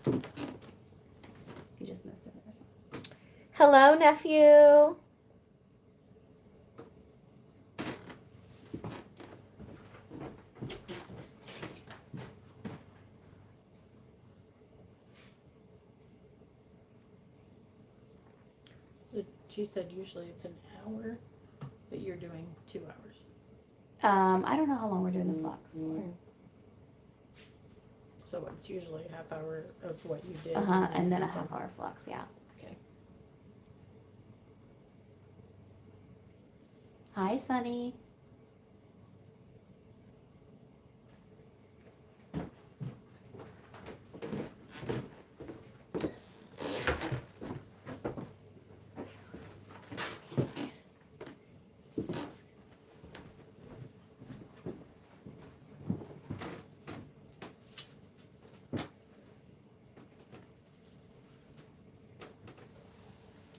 You just missed it. Hello, nephew. So she said usually it's an hour, but you're doing 2 hours. I don't know how long we're doing the flux for. So it's usually a half hour of what you did. And then a half hour flux, yeah. Okay. Hi, Sunny.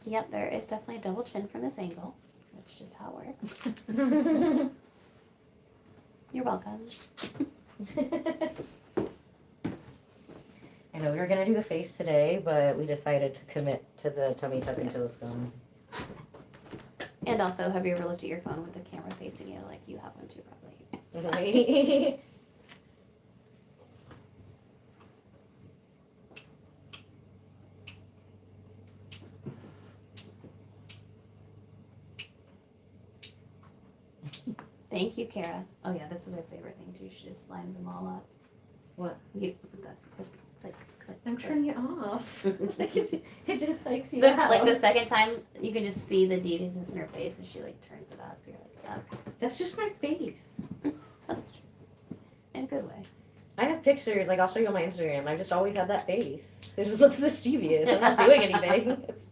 Yep, there is definitely a double chin from this angle. That's just how it works. You're welcome. I know we were going to do the face today, but we decided to commit to the tummy tuck until it's gone. And also, have you ever looked at your phone with the camera facing you? Like, you have one too, probably. It's fine. Right? Thank you, Kara. Oh, yeah, this is her favorite thing, too. She just lines them all up. What? You put that click, click, click. I'm click. turning it off. It just psychs you The, out. like the second time, you can just see the deviousness in her face, and she like turns it up. You're like, okay, That's just my face. that's true, in a good way. I have pictures, like I'll show you on my Instagram. I've just always had that face. It just looks mischievous. I'm not doing anything. It's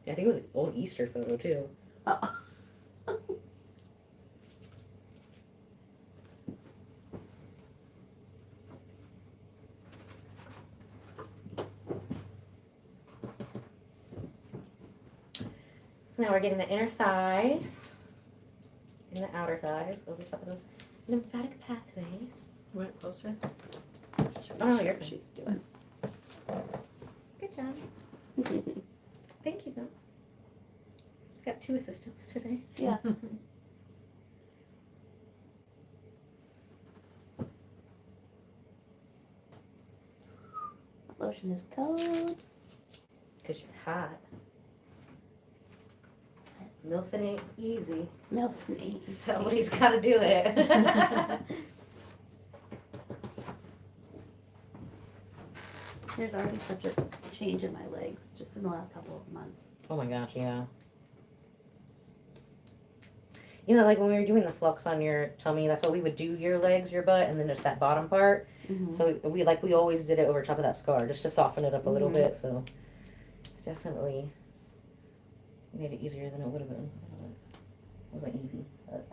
I think it was an old Easter photo too. Oh. So now we're getting the inner thighs and the outer thighs over top of those lymphatic pathways. Went closer. Oh, no, you're What she's doing. Good job. Thank you, though. got 2 assistants today. Yeah. Lotion is cold. Because you're hot. Milfing ain't easy. Milk me. Somebody's got to do it. There's already such a change in my legs just in the last couple of months. Oh my gosh, yeah. You know, like when we were doing the flux on your tummy, that's what we would do, your legs, your butt, and then just that bottom part. Mm-hmm. So we always did it over top of that scar just to soften it up a little Mhm. bit. So definitely made it easier than it would have been. It wasn't easy, but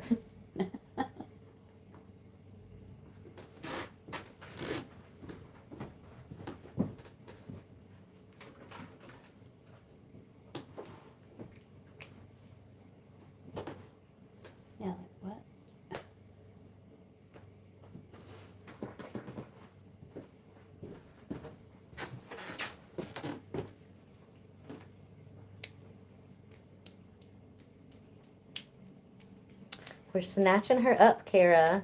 Yeah, like what? we're snatching her up, Kara.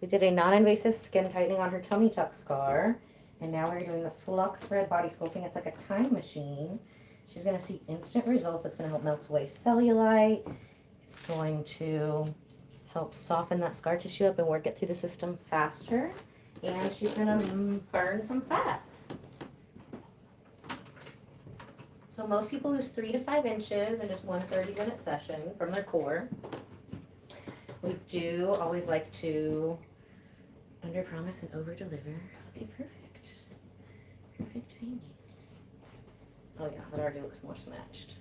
We did a non-invasive skin tightening on her tummy tuck scar. And now we're doing the Flux red body sculpting. It's like a time machine. She's going to see instant results. It's going to help melt away cellulite. It's going to help soften that scar tissue up and work it through the system faster. And she's going to burn some fat. So most people lose 3 to 5 inches in just one 30-minute session from their core. We do always like to under promise and over deliver. Okay, perfect. Perfect timing. Oh yeah, that already looks more snatched.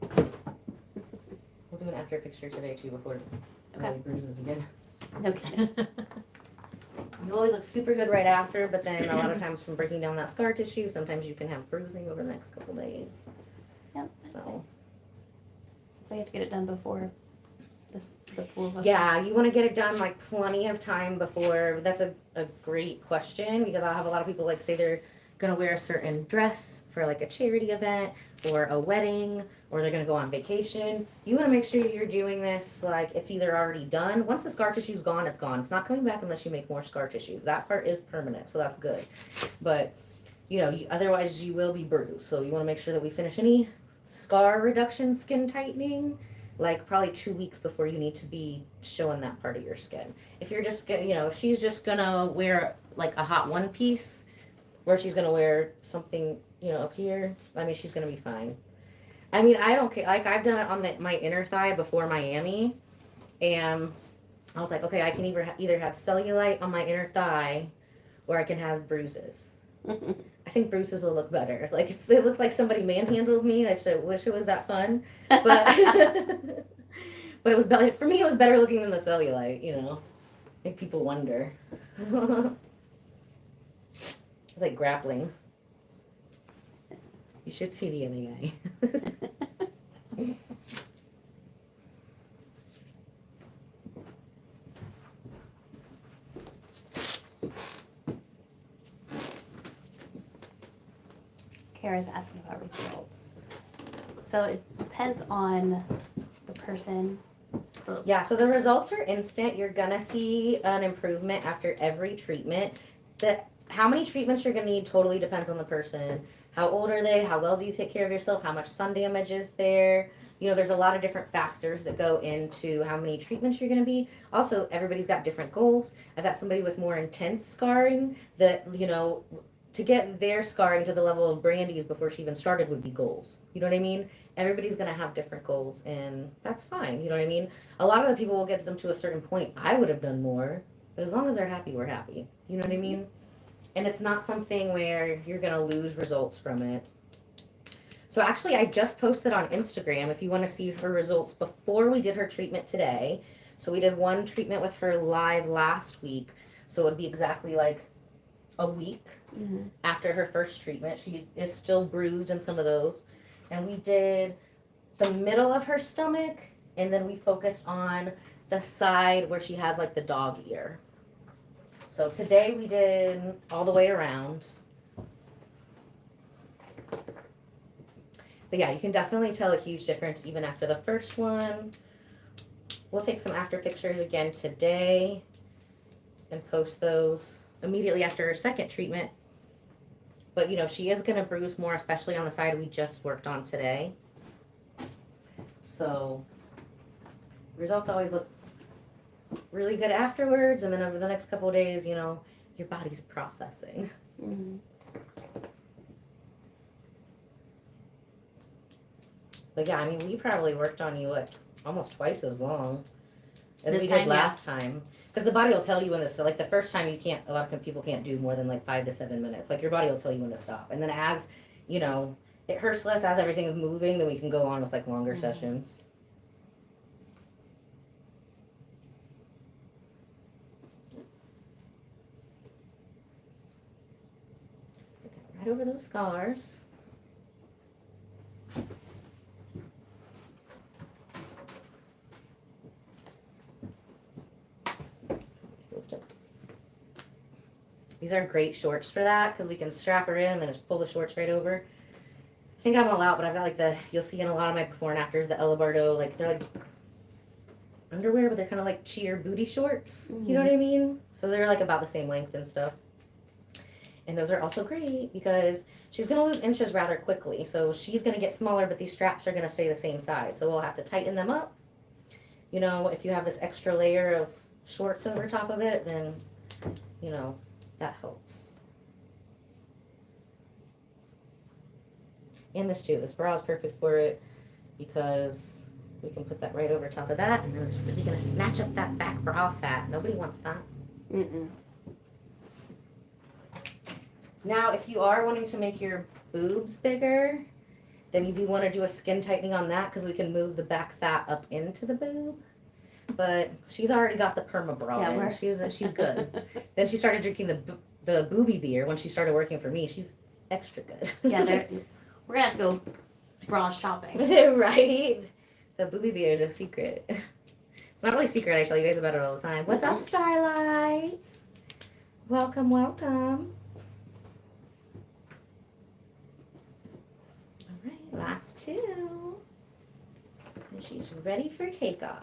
We'll do an after picture today too before it really bruises again. Okay. You always look super good right after, but then a lot of times from breaking down that scar tissue, sometimes you can have bruising over the next couple days. Yep. That's So. why you have to get it done before the pool's open. Yeah, you want to get it done like plenty of time before. That's a great question because I'll have a lot of people like say they're going to wear a certain dress for like a charity event or a wedding or they're going to go on vacation. You want to make sure you're doing this like it's either already done. Once the scar tissue's gone, it's gone. It's not coming back unless you make more scar tissues. That part is permanent, so that's good. But, you know, otherwise you will be bruised. So you want to make sure that we finish any scar reduction skin tightening like probably 2 weeks before you need to be showing that part of your skin. If you're just gonna, you know, if she's just gonna wear like a hot one piece or she's gonna wear something, you know, up here, I mean, she's gonna be fine. I mean, I don't care. Like I've done it on my inner thigh before Miami and I was like, okay, I can either have cellulite on my inner thigh or I can have bruises. I think bruises will look better. Like it looks like somebody manhandled me. I just wish it was that fun, but but it was better for me. It was better looking than the cellulite. You know, make people wonder. It's like grappling. You should see the other guy. Kara's asking about results. So it depends on the person. Yeah, so the results are instant. You're gonna see an improvement after every treatment. How many treatments you're gonna need totally depends on the person. How old are they? How well do you take care of yourself? How much sun damage is there? You know, there's a lot of different factors that go into how many treatments you're gonna be. Also, everybody's got different goals. I've got somebody with more intense scarring that, you know, to get their scarring to the level of Brandy's before she even started would be goals. You know what I mean? Everybody's going to have different goals, and that's fine. You know what I mean? A lot of the people will get them to a certain point. I would have done more, but as long as they're happy, we're happy. You know what I mean? And it's not something where you're going to lose results from it. So actually, I just posted on Instagram if you want to see her results before we did her treatment today. So we did one treatment with her live last week. So it would be exactly like a week after her first treatment. She is still bruised in some of those. And we did the middle of her stomach, and then we focused on the side where she has like the dog ear. So today we did all the way around. But yeah, you can definitely tell a huge difference even after the first one. We'll take some after pictures again today and post those immediately after her second treatment. But you know, she is gonna bruise more, especially on the side we just worked on today. So results always look really good afterwards, and then over the next couple of days, you know, your body's processing. Mm-hmm. But yeah, I mean, we probably worked on you almost twice as long as This we time, did last time. Because the body will tell you when to stop. Like the first time, a lot of people can't do more than like 5 to 7 minutes. Like your body will tell you when to stop. And then as, you know, it hurts less as everything is moving, then we can go on with like longer sessions. Put that right over those scars. These are great shorts for that because we can strap her in and then just pull the shorts right over. I think I'm all out, but I've got like you'll see in a lot of my before and afters, the Elabardo, like they're like underwear, but they're kind of like cheer booty shorts. You know what I mean? So they're like about the same length and stuff. And those are also great because she's going to lose inches rather quickly. So she's going to get smaller, but these straps are going to stay the same size. So we'll have to tighten them up. You know, if you have this extra layer of shorts over top of it, then, you know, that helps. And this too, this bra is perfect for it because we can put that right over top of that, and then it's really gonna snatch up that back bra fat. Nobody wants that. Now, if you are wanting to make your boobs bigger, then you do want to do a skin tightening on that because we can move the back fat up into the boob. But she's already got the perma bra in. She's good. Then she started drinking the booby beer when she started working for me. She's extra good. Yeah, we're gonna have to go bra shopping. Right? The booby beer is a secret. It's not really a secret. I tell you guys about it all the time. What's up, Starlights? Welcome, welcome. All right, last two. And she's ready for takeoff.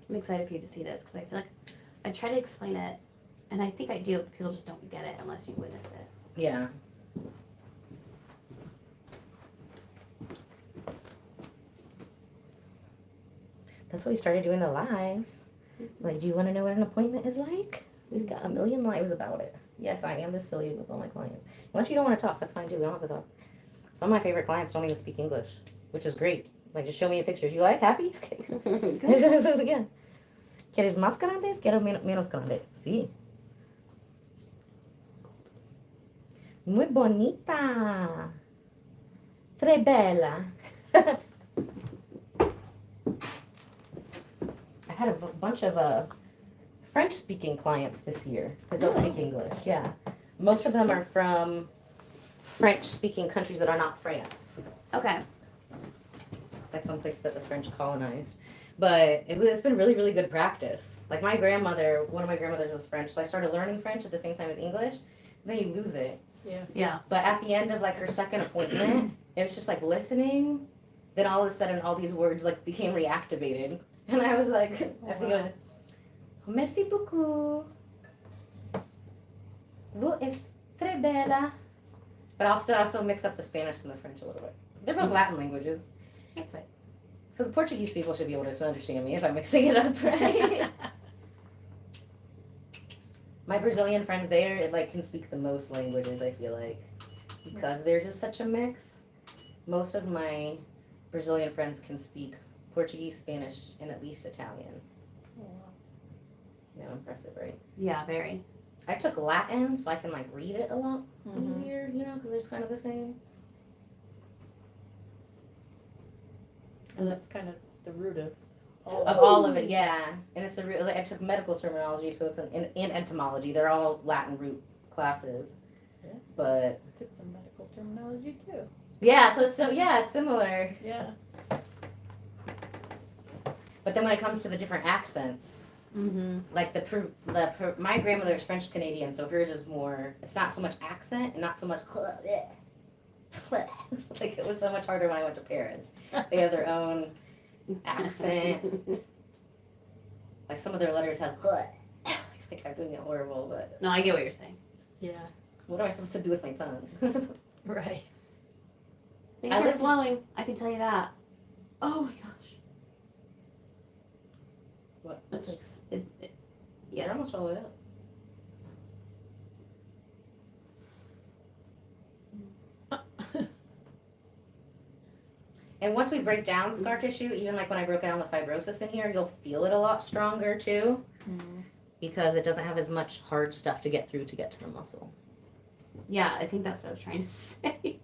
I'm excited for you to see this because I feel like I try to explain it, and I think I do, but people just don't get it unless you witness it. Yeah. That's why we started doing the lives. Like, do you want to know what an appointment is like? We've got a million lives about it. Yes, I am this silly with all my clients. Unless you don't want to talk, that's fine too. We don't have to talk. Some of my favorite clients don't even speak English, which is great. Like, just show me a picture. You like? Happy? Okay. Again. ¿Quieres más grandes? Quiero menos grandes. Sí. Muy bonita. Très bella. I had a bunch of French-speaking clients this year because they'll speak English. Yeah. Most of them are from French-speaking countries that are not France. Okay. Like some place that the French colonized. But it's been really, really good practice. Like my grandmother, one of my grandmothers was French, so I started learning French at the same time as English. And then you lose it. Yeah. But at the end of like her second appointment, it was just like listening. Then all of a sudden, all these words like became reactivated, and I was like, I think it was, merci beaucoup. Vous êtes très bella. But I'll still also mix up the Spanish and the French a little bit. They're both Latin languages. That's right. So the Portuguese people should be able to understand me if I'm mixing it up, right? My Brazilian friends there, like, can speak the most languages, I feel like. Because theirs is such a mix. Most of my Brazilian friends can speak Portuguese, Spanish, and at least Italian. Oh, wow. You know, impressive, right? Yeah, very. I took Latin, so I can, like, read it a lot easier, you know, because it's kind of the same. And that's kind of the root of all of it, yeah. And it's the root. Like, I took medical terminology, so it's in entomology. They're all Latin root classes. Yeah. But I took some medical terminology too. yeah, so it's similar. Yeah. But then when it comes to the different accents, Mm-hmm. Like my grandmother is French Canadian, so hers is more. It's not so much accent and not so much. Like it was so much harder when I went to Paris. They have their own accent. Like some of their letters have. Like I'm doing it horrible, but No, I get what you're saying. Yeah. what am I supposed to do with my tongue? Right. Things I are lived- flowing. I can tell you that. Oh my gosh. What? That's like You're yes. almost all the way up. And once we break down scar tissue, even like when I broke down the fibrosis in here, you'll feel it a lot stronger too, because it doesn't have as much hard stuff to get through to get to the muscle. Yeah, I think that's what I was trying to say.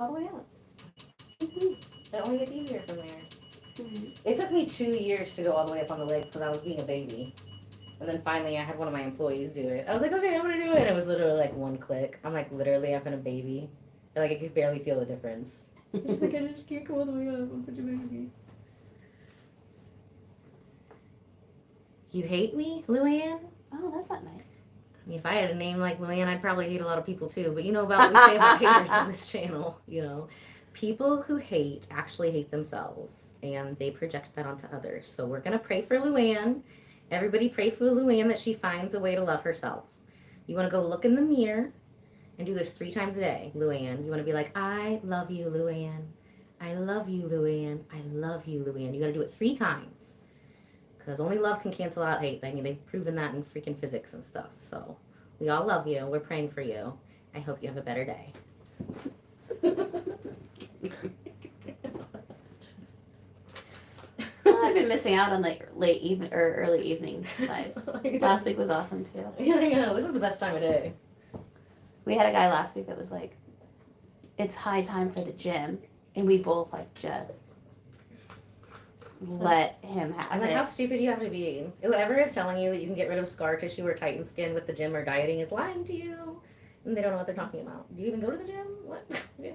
All the way up. It only gets easier from there. Mm-hmm. It took me 2 years to go all the way up on the legs because I was being a baby. And then finally I had one of my employees do it. I was like, okay, I'm gonna do it. And it was literally like one click. I'm like literally having a baby. Like I could barely feel the difference. She's like, I just can't go all the way up. I'm such a baby. You hate me, Luann? Oh, that's not nice. I mean, if I had a name like Luann, I'd probably hate a lot of people too. But you know about what we say about haters on this channel, you know. People who hate actually hate themselves, and they project that onto others. So we're going to pray for Luann. Everybody pray for Luann that she finds a way to love herself. You want to go look in the mirror and do this 3 times a day, Luann. You want to be like, I love you, Luann. I love you, Luann. I love you, Luann. You got to do it 3 times. Because only love can cancel out hate. I mean, they've proven that in freaking physics and stuff. So we all love you. We're praying for you. I hope you have a better day. I've been missing out on the late evening or early evening lives. Last week was awesome too. Yeah, I know. This is the best time of day. We had a guy last week that was like, "It's high time for the gym," and we both like just let him have I'm like, it. how stupid do you have to be? Whoever is telling you that you can get rid of scar tissue or tighten skin with the gym or dieting is lying to you. And they don't know what they're talking about. Do you even go to the gym? What? Yeah.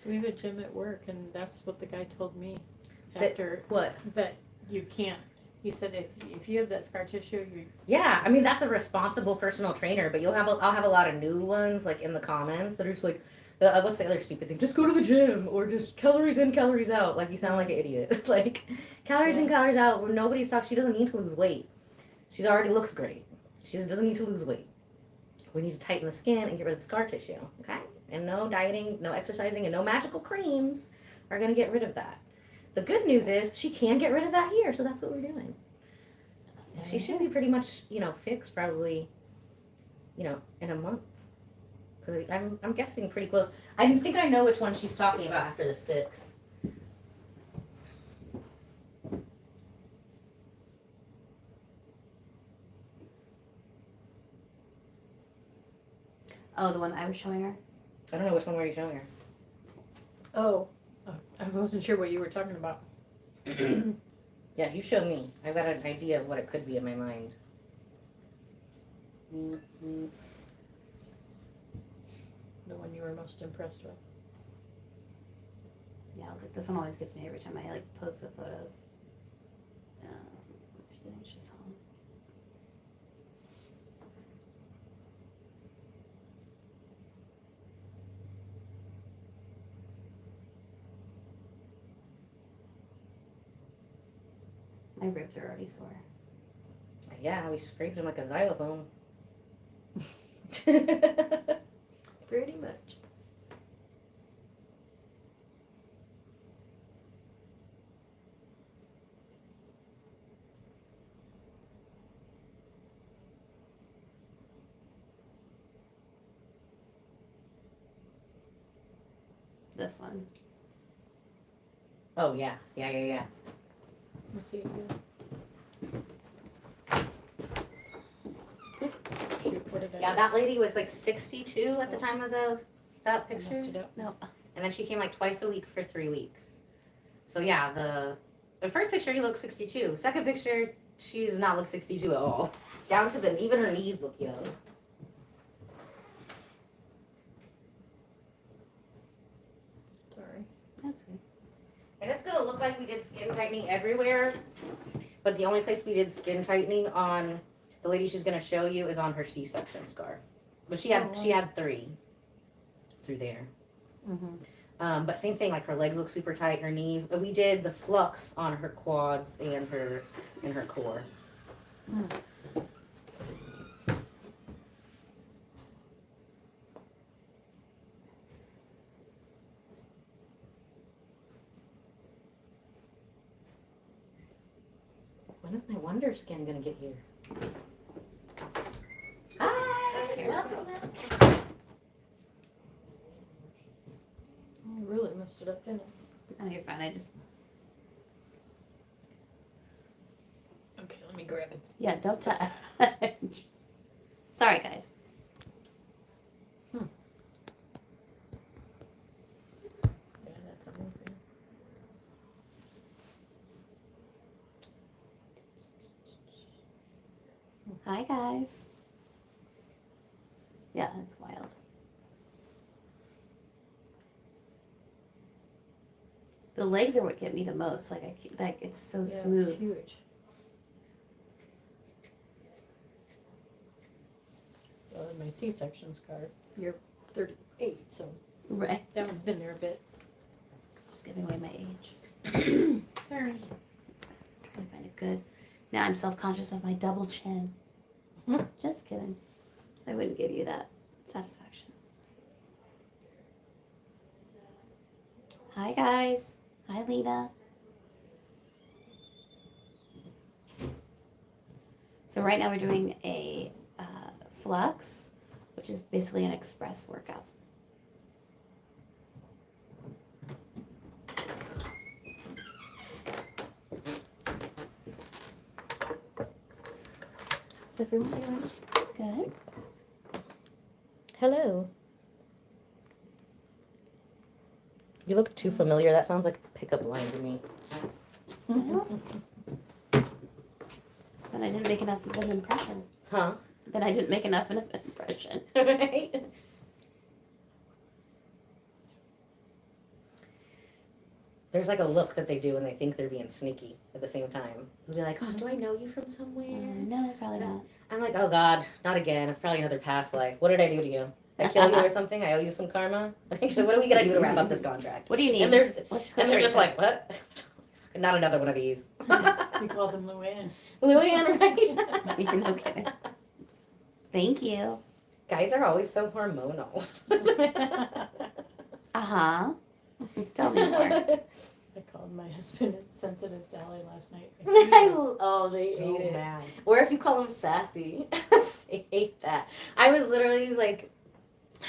We have a gym at work, and that's what the guy told me That- after What? that you can't. He said if you have that scar tissue, you Yeah, I mean that's a responsible personal trainer, but I'll have a lot of new ones like in the comments that are just like, what's the other stupid thing? Just go to the gym or just calories in, calories out. Like you sound like an idiot. Like calories in, calories out. Where nobody's talking. She doesn't need to lose weight. She's already looks great. She just doesn't need to lose weight. We need to tighten the skin and get rid of the scar tissue. Okay, and no dieting, no exercising, and no magical creams are gonna get rid of that. The good news is she can get rid of that here, so that's what we're doing. She should be pretty much, fixed probably, in a month. Because I'm guessing pretty close. I think I know which one she's talking about after the 6. Oh, the one I was showing her. I don't know which one were you showing her. I wasn't sure what you were talking about. Yeah, you showed me. I've got an idea of what it could be in my mind. The one you were most impressed with. Yeah, I was like, this one always gets me every time I like post the photos. She didn't. She's home. My ribs are already sore. Yeah, we scraped him like a xylophone. Pretty much. This one. Oh, yeah. Yeah. Let's see it here. Shoot, what did I Yeah, do? that lady was like 62 at the time of that I messed picture. it up. No. And then she came like twice a week for 3 weeks. So yeah, the first picture you look 62. Second picture, she does not look 62 at all. Down to even her knees look young. That's good. And it's gonna look like we did skin tightening everywhere, but the only place we did skin tightening on the lady she's gonna show you is on her C-section scar. But she had 3 through there. Mm-hmm. But same thing, like her legs look super tight, her knees. But we did the flux on her quads and her core. Mm. When is my wonder skin gonna get here? Hi! Welcome. I really messed it up, didn't I? Oh, you're fine. I just Okay, let me grab it. yeah. Don't touch. Sorry, guys. Yeah, that's amazing. Hi, guys. Yeah, that's wild. The legs are what get me the most. Like it's so Yeah, smooth. It's huge. Well, in my C-section scar, you're 38, so Right. that one's been there a bit. Just giving away my age. Sorry. Trying to find it good. Now I'm self-conscious of my double chin. Just kidding. I wouldn't give you that satisfaction. Hi, guys. Hi, Lena. So right now we're doing a Flux, which is basically an express workout. How's everyone doing? Good. Hello. You look too familiar. That sounds like a pickup line to me. Then I didn't make enough of an impression. Huh? Then I didn't make enough of an impression. Right? There's like a look that they do when they think they're being sneaky at the same time. They'll be like, oh, do I know you from somewhere? No, probably not. I'm like, oh God, not again. It's probably another past life. What did I do to you? I kill you or something? I owe you some karma? So what are we gonna do to wrap up this contract? What do you need? And they're, Let's just go and they're straight just to like, what? Not another one of these. We called them Luann. Luann, right? it. You're no kidding. Thank you. Guys are always so hormonal. Uh-huh. Tell me more. I called my husband a sensitive Sally last night. And he was Oh, they so hate it. mad. Or if you call them sassy. They hate that. I was literally like,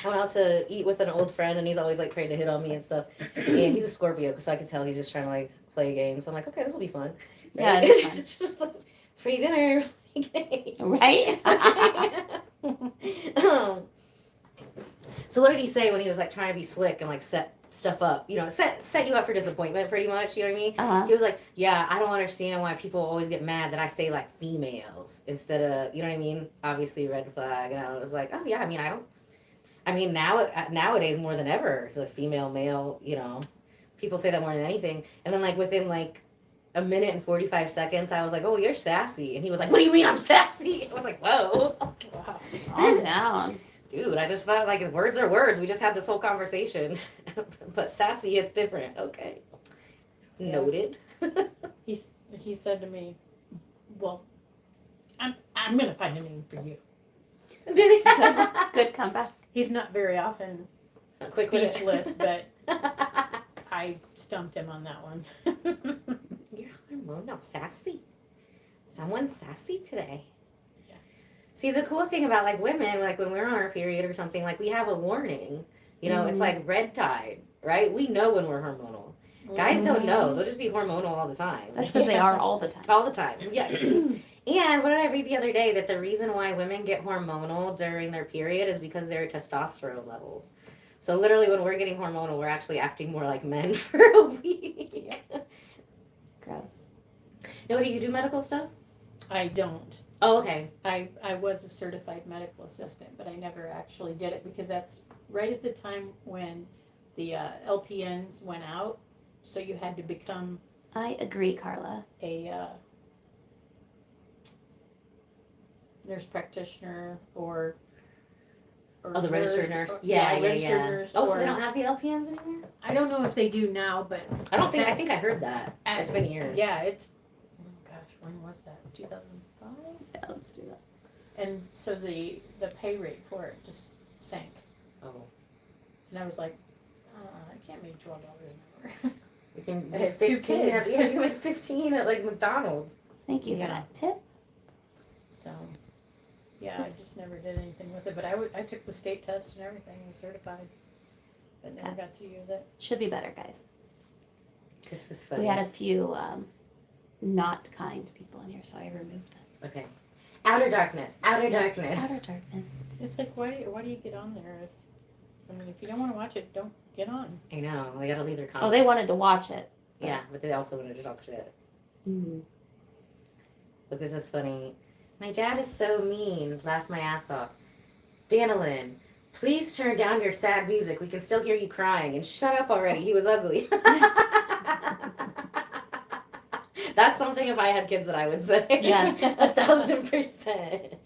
I went out to eat with an old friend and he's always like trying to hit on me and stuff. And he's a Scorpio, so I could tell he's just trying to like play games. So I'm like, okay, this will be fun. Yeah, it is fun. Just let's free dinner, play games. Right? So what did he say when he was like trying to be slick and like set stuff up? You know, set you up for disappointment pretty much, you know what I mean? Uh-huh. He was like, yeah, I don't understand why people always get mad that I say like females instead of, you know what I mean? Obviously red flag. And I was like, oh yeah, I mean nowadays more than ever, it's like female, male, you know, people say that more than anything. And then like within like a minute and 45 seconds, I was like, oh, you're sassy. And he was like, what do you mean I'm sassy? I was like, whoa. Wow. Calm down. Dude, I just thought like words are words. We just had this whole conversation. But sassy, it's different. Okay. Yeah. Noted. He said to me, well, I'm gonna find a name for you. Did he? Good comeback. He's not very often Quick with it. speechless, but I stumped him on that one. You're hormonal. Sassy. Someone's sassy today. Yeah. See, the cool thing about like women, like when we're on our period or something, like we have a warning. You know, it's like red tide, right? We know when we're hormonal. Guys don't know. They'll just be hormonal all the time. That's because they are all the time. All the time. Yeah. And what did I read the other day? That the reason why women get hormonal during their period is because their testosterone levels. So literally when we're getting hormonal, we're actually acting more like men for a week. Gross. No, do you do medical stuff? I don't. Oh, okay. I was a certified medical assistant, but I never actually did it because that's right at the time when the LPNs went out So you had to become I agree, Carla. a nurse practitioner or Oh, the registered nurse. or- Yeah. registered nurse. Oh, so or, they don't have the LPNs anymore? I don't know if they do now, but I don't think. I think I heard that. It's been years. yeah, it's oh gosh, when was that? 2005. Yeah, let's do that. And so the pay rate for it just sank, Oh, and I was like, I can't make $12 an hour. you can I make have two 15. kids. Yeah, you can make 15 at like McDonald's. Thank you Yeah. for that tip. So, yeah, I just never did anything with it. But I took the state test and everything, was certified, but never Okay. got to use it. Should be better, guys. This is funny. We had a few not kind people in here, so I removed them. Okay. Outer darkness. Outer darkness. Outer darkness. It's like, why do you get on there? If you don't want to watch it, don't get on. I know. They gotta leave their comments. Oh, they wanted to watch it. Yeah, but they also wanted to talk shit. Mm-hmm. But this is funny. My dad is so mean. Laugh my ass off. Danilyn, please turn down your sad music. We can still hear you crying. And shut up already. He was ugly. That's something if I had kids that I would say. Yes. 1,000%.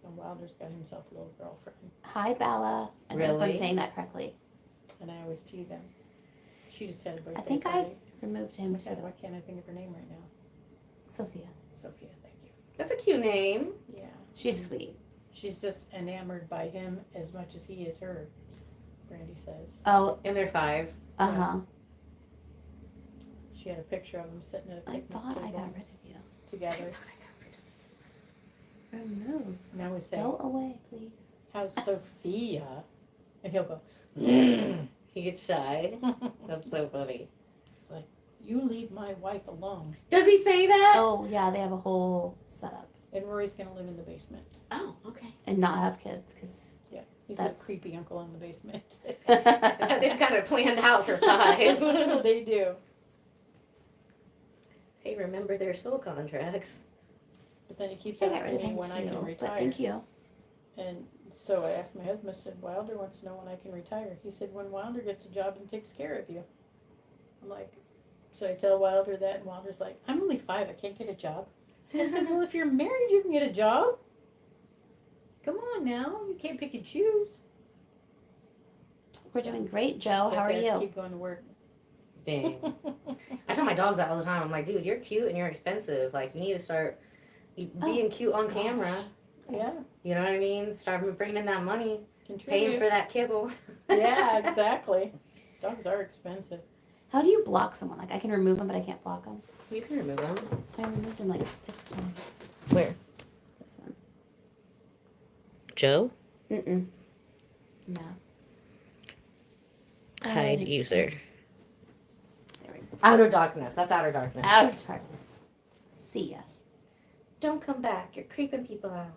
And Wilder's got himself a little girlfriend, Hi, Bella. I hope I'm Really? saying that correctly. and I always tease him. She just had a birthday. I think I party. removed Oh him my too. God, why can't I think of her name right now? Sophia. Sophia, thank you. That's a cute name. Yeah. She's sweet. She's just enamored by him as much as he is her, Brandy says. Oh, And they're 5. uh-huh. She had a picture of them sitting at a I picnic thought I table got rid of you. together. Remove. And I would say, Go away, please. how's Sophia? And he'll go, He gets shy. That's so funny. it's like, you leave my wife alone. Does he say that? Oh, yeah, they have a whole setup. And Rory's going to live in the basement. Oh, okay. And not have kids, because... Yeah, he's That's- a creepy uncle in the basement. They've got it planned out for 5. They do. Hey, remember their soul contracts. But then he keeps I got rid asking of me him when I can too, retire. but thank you. And so I asked my husband, I said, Wilder wants to know when I can retire. He said, when Wilder gets a job and takes care of you. I'm like, so I tell Wilder that, and Wilder's like, I'm only 5, I can't get a job. I said, well, if you're married, you can get a job. Come on now, you can't pick and choose. We're doing great, Joe. Guess How are I have to you? keep going to work. Dang. I tell my dogs that all the time. I'm like, dude, you're cute and you're expensive. Like, you need to start being cute on gosh. camera. Yeah, You know what I mean? Start bringing in that money, paying contribute. for that kibble. Yeah, exactly. Dogs are expensive. How do you block someone? Like, I can remove them, but I can't block them. You can remove them. I removed him like 6 times. Where? This one. Joe? Mm-mm. No. Hide it's- user. There we go. Outer darkness. That's outer darkness. Outer darkness. See ya. Don't come back. You're creeping people out.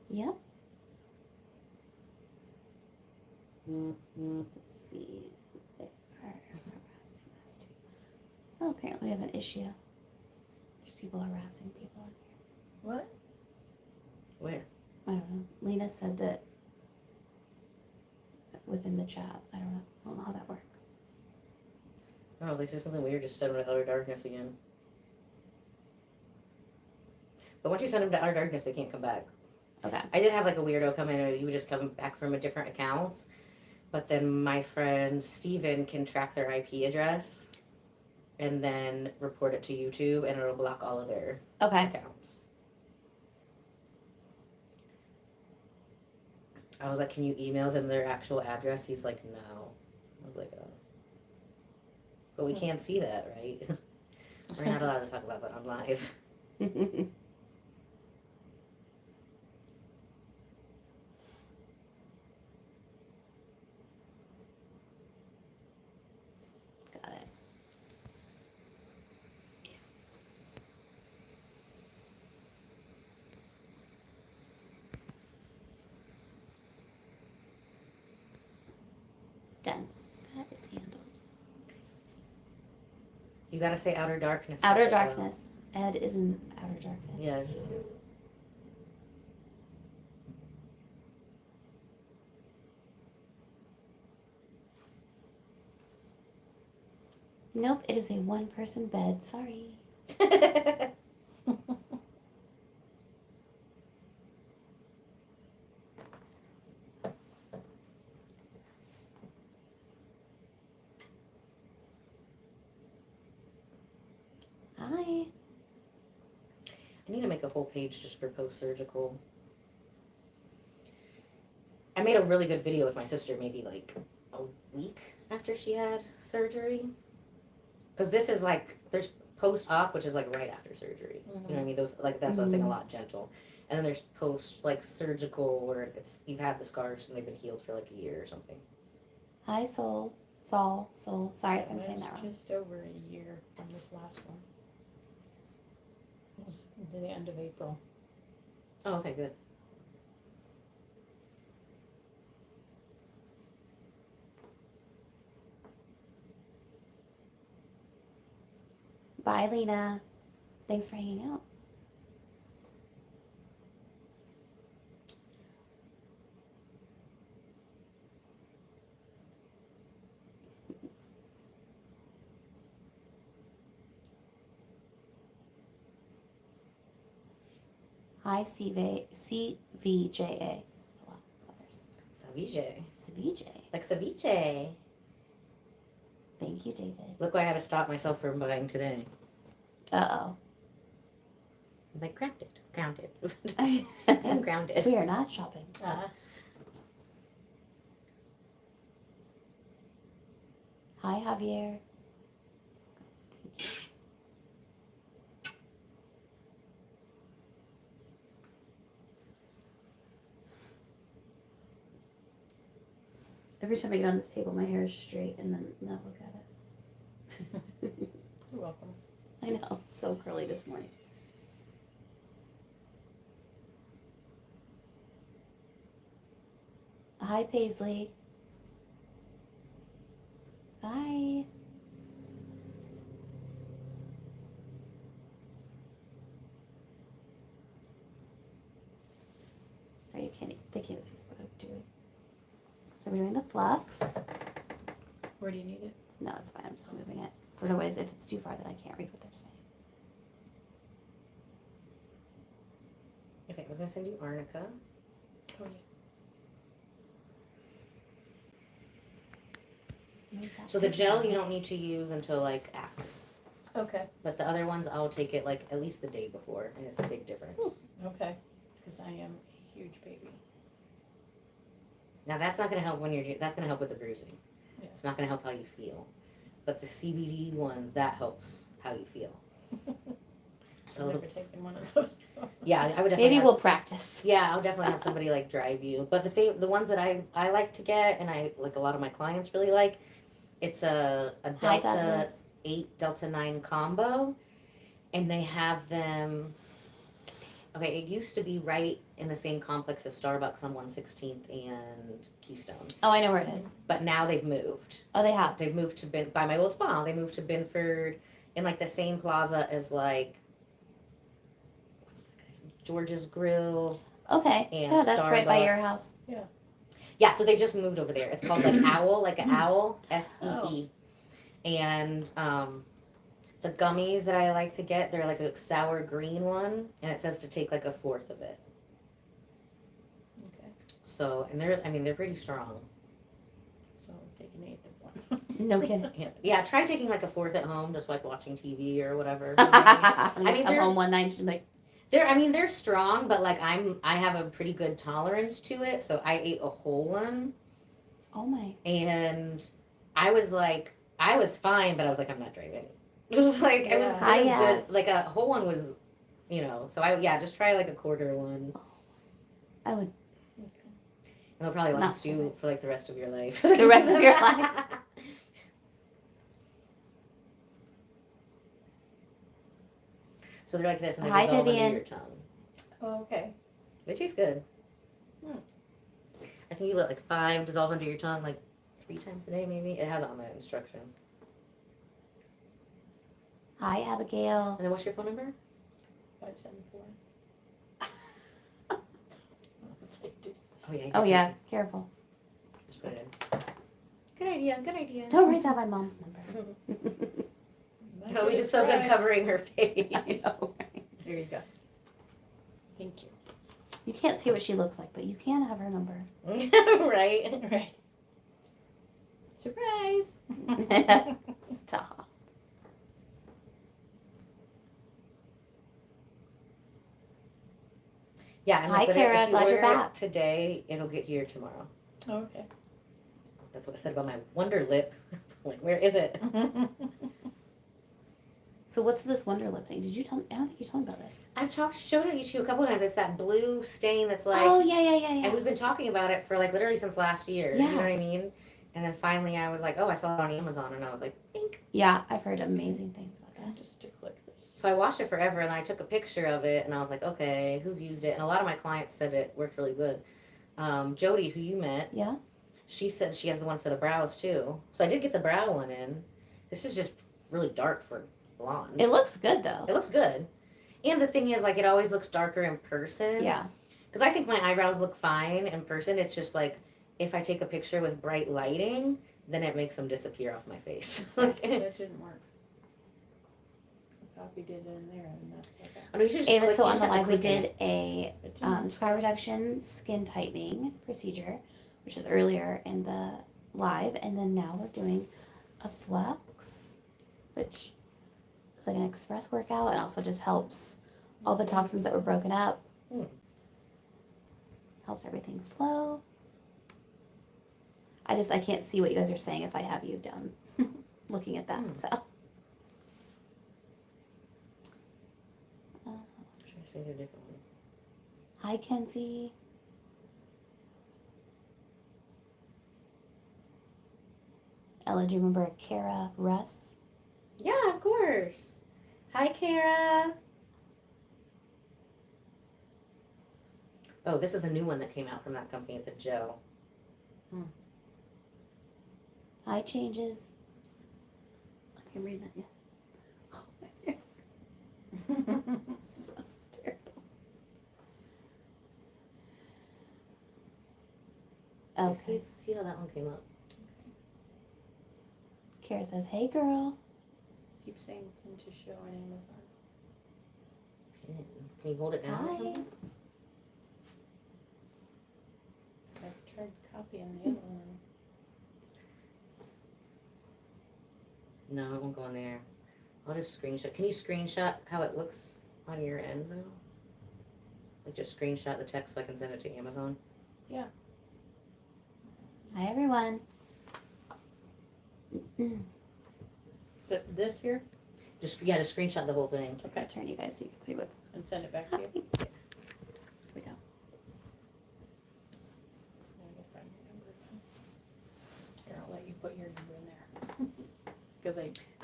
Yep. Let's see. They are harassing us too. Oh, apparently we have an issue. There's people harassing people in here. What? Where? I don't know. Lena said that within the chat. I don't know. I don't know how that works. Oh, they said something weird. Just send them to outer darkness again. But once you send them to outer darkness, they can't come back. Okay. I did have like a weirdo come in and he would just come back from a different accounts. But then my friend Steven can track their IP address and then report it to YouTube and it'll block all of their Okay. accounts. I was like, can you email them their actual address? He's like, no. I was like, oh. But we can't see that, right? We're not allowed to talk about that on live. Got it. You gotta say outer darkness. Outer darkness. Ed is in outer darkness. Yes. Nope, it is a one-person bed. Sorry. Hi. I need to make a whole page just for post-surgical. I made a really good video with my sister maybe like a week after she had surgery. Because this is like, there's post-op, which is like right after surgery. You know what I mean? Those, like, that's what I was saying, a lot gentle. And then there's post, like, surgical, where it's, you've had the scars and they've been healed for like a year or something. Hi, Soul. Soul. Sorry if I'm saying that wrong. Just over a year from this last one. It was the end of April. Oh, okay, good. Bye, Lena. Thanks for hanging out. Hi, CVJA. It's a lot of letters. Ceviche. Ceviche. Like ceviche. Thank you, David. Look why I had to stop myself from buying today. Uh-oh. I'm like, grounded. We I'm grounded. are not shopping. Hi, Javier. Thank you. Every time I get on this table, my hair is straight, and then now look at it. You're welcome. I know, so curly this morning. Hi, Paisley. Bye. Sorry, they can't see what I'm doing. So we're doing the flux. Where do you need it? No, it's fine. I'm just moving it. So otherwise, if it's too far, then I can't read what they're saying. Okay, I was gonna send you arnica. Oh, yeah. So the gel you don't need to use until like after. Okay. But the other ones I'll take it like at least the day before, and it's a big difference. Okay. Because I am a huge baby. Now that's not gonna help that's gonna help with the bruising. Yeah. It's not gonna help how you feel. But the CBD ones, that helps how you feel. So I've never taken one of those. yeah, I would definitely Maybe have we'll practice. Yeah, I'll definitely have somebody like drive you. But the ones that I like to get, and I like a lot of my clients really like, it's a Hi, Delta Douglas. 8 Delta 9 combo, and they have them. Okay, it used to be right in the same complex as Starbucks on 116th and Keystone, Oh, I know where it is. but now they've moved. Oh, they have. They've moved to by my old spa. They moved to Binford in like the same plaza as like what's that guy's name? George's Grill. Okay. And Yeah, that's right by your Starbucks. house. Yeah, so they just moved over there. It's called like Owl, like an owl, SEE. And the gummies that I like to get, they're like a sour green one, and it says to take like a fourth of it. Okay. So, and they're pretty strong. So I'm taking 1/8 of one. No kidding. Yeah, try taking like a fourth at home, just like watching TV or whatever. I mean, come they're- home one night and she's like, they're strong, but like I have a pretty good tolerance to it, so I ate a whole one. oh my. And I was fine, but I was like, I'm not driving. It was like, it was Yes. good. Like a whole one was, so just try like a quarter one. I would. Okay. And they'll probably Not last so you for like the rest of your life. The rest of your life. So they're like this and they Hi, dissolve Vivian. under your tongue. Oh, okay. They taste good. Hmm. I think you let like 5 dissolve under your tongue like 3 times a day maybe. It has it on the instructions. Hi, Abigail. And then what's your phone number? 574. It's like, dude, Oh yeah. Oh, yeah. Careful. Just put it in. Good idea. Good idea. Don't write down my mom's number. might No, get we a did so good surprise. covering her face. I know, right? There you go. Thank you. You can't see what she looks like, but you can have her number. Right. Right. Surprise. Stop. Yeah. And Hi, like, Kara, if you glad you're order it back. today, it'll get here tomorrow. Oh, okay. That's what I said about my wonder lip. Like, where is it? So what's this Wonder Lip thing? Did you tell me? I don't think you told me about this. I've showed it to you a couple of times. It's that blue stain that's like. Oh, yeah. And we've been talking about it for like literally since last year. Yeah. You know what I mean? And then finally I was like, oh, I saw it on Amazon, and I was like, pink. Yeah, I've heard amazing things about that. Just to click this. So I watched it forever, and I took a picture of it, and I was like, okay, who's used it? And a lot of my clients said it worked really good. Jody, who you met, Yeah? she said she has the one for the brows too. So I did get the brow one in. This is just really dark for blonde. It looks good, though. It looks good. And the thing is, like, it always looks darker in person. Yeah. Because I think my eyebrows look fine in person. It's just like, if I take a picture with bright lighting, then it makes them disappear off my face. That didn't work. I copied it in there and that's what Oh, no, you should just Ava, click- so you on just the have to live, we click in did it. a It didn't scar reduction skin tightening procedure, which is earlier in the live, and then now we're doing a Flux, which is like an express workout and also just helps all the toxins that were broken up. Helps everything flow. I can't see what you guys are saying if I have you down looking at that. So I'm trying to say it a different one. hi, Kenzie. Ella, do you remember Kara Russ? Yeah, of course. Hi, Kara. Oh, this is a new one that came out from that company. It's a gel. Hi, Changes. I think I'm reading that, yeah. So terrible. Okay. See how that one came up? Kara says, hey, girl. Keep saying pin to show on Amazon. Pin. Can you hold it down? Hi. I tried copying the other one. No, it won't go in there. I'll just screenshot. Can you screenshot how it looks on your end though? Like just screenshot the text so I can send it to Amazon. Hi, everyone. But this here, Just screenshot the whole thing. I'm going to turn you guys so you can see what's and send it back to you. happening. Here we go. Now I gotta find your number again. Here, I'll let you put your number in there. Because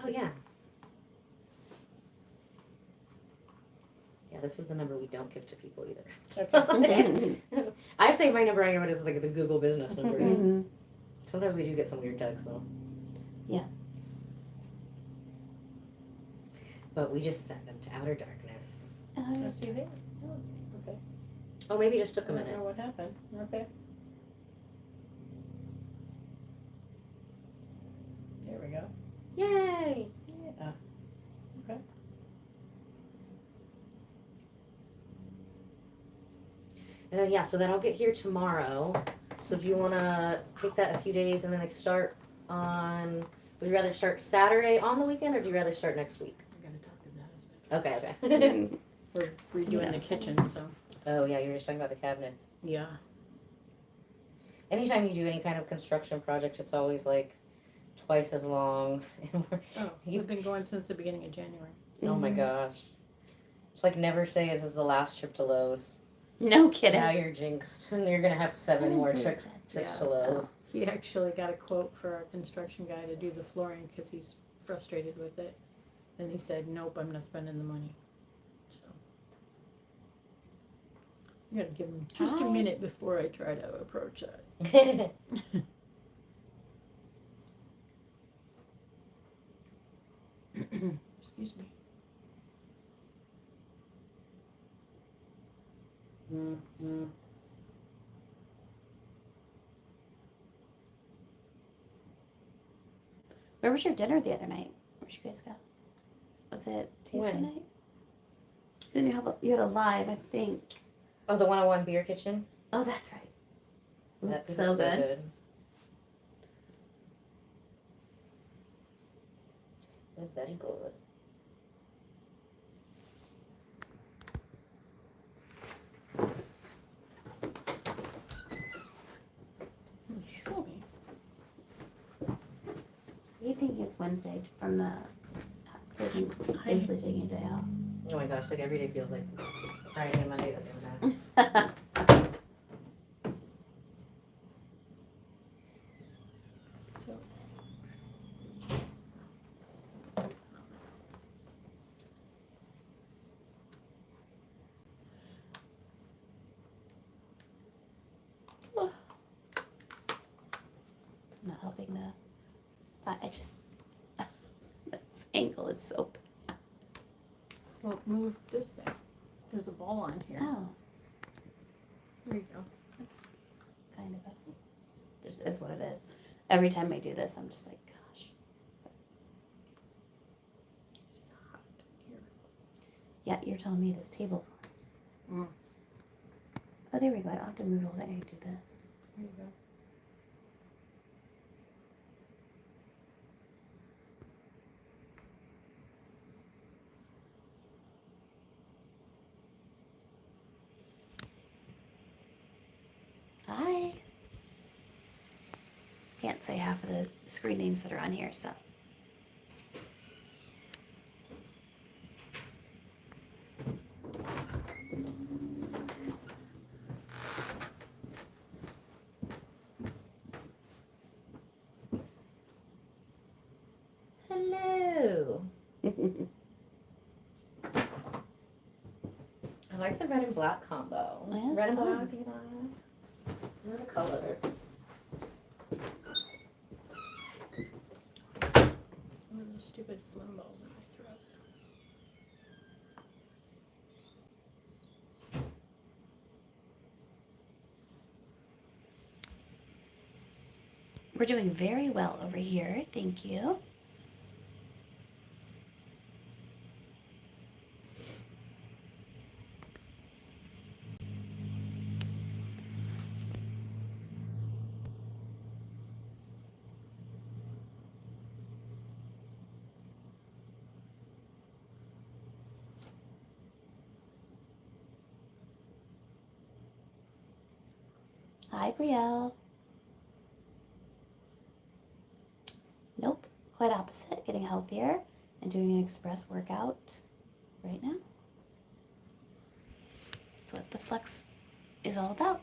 Oh yeah. Yeah, this is the number we don't give to people either. okay. I say my number on here, but it's like the Google business number. Mhm. Sometimes we do get some weird texts though. Yeah. But we just sent them to outer darkness. I see this. Okay. Oh, maybe it just took I a don't minute. know what happened. Okay. There we go. Yay! Yeah. Okay. And then yeah, so that'll get here tomorrow. So do you want to take that a few days and then like start on? Would you rather start Saturday on the weekend, or do you rather start next week? I gotta talk to the husband. Okay, okay. We're redoing Yeah. the kitchen, so Oh yeah, you were just talking about the cabinets. yeah. Anytime you do any kind of construction project, it's always like twice as long. Oh, you've been going since the beginning of January. Oh my Mhm. gosh. It's like never say this is the last trip to Lowe's. No kidding. Now you're jinxed, and you're gonna have I 7 didn't more see trips Yeah. to Lowe's. He actually got a quote for our construction guy to do the flooring because he's frustrated with it, and he said, "Nope, I'm not spending the money." So I gotta give him just a Hi. minute before I try to approach that. Excuse me. Where was your dinner the other night? Where'd you guys go? Was it Tuesday When? night? Then you had a live, I think. Oh, the 101 Beer Kitchen? Oh, that's right. That Looked food so is good. It was very good. Excuse me. You think it's Wednesday from the basically taking a day off? Oh my gosh, like every day feels like Friday and Monday at the same time. So. Not helping the. I just. This angle is so. Well, move this thing. There's a ball on here. Oh, There you go. kind of. Just is what it is. Every time I do this, I'm just like, gosh. It's hot here. Yeah, you're telling me this table's on. Mm. Oh, there we go. I don't have to move all that. I can do this. There you go. Hi. Can't say half of the screen names that are on here, so. Hello. I like the red and black combo. Yeah, it's Red and fun. black, you know. What are the colors? One of those stupid phlegm balls in my throat. We're doing very well over here. Thank you. Hi, Brielle. Nope, quite opposite. Getting healthier and doing an express workout right now. That's what the Flux is all about.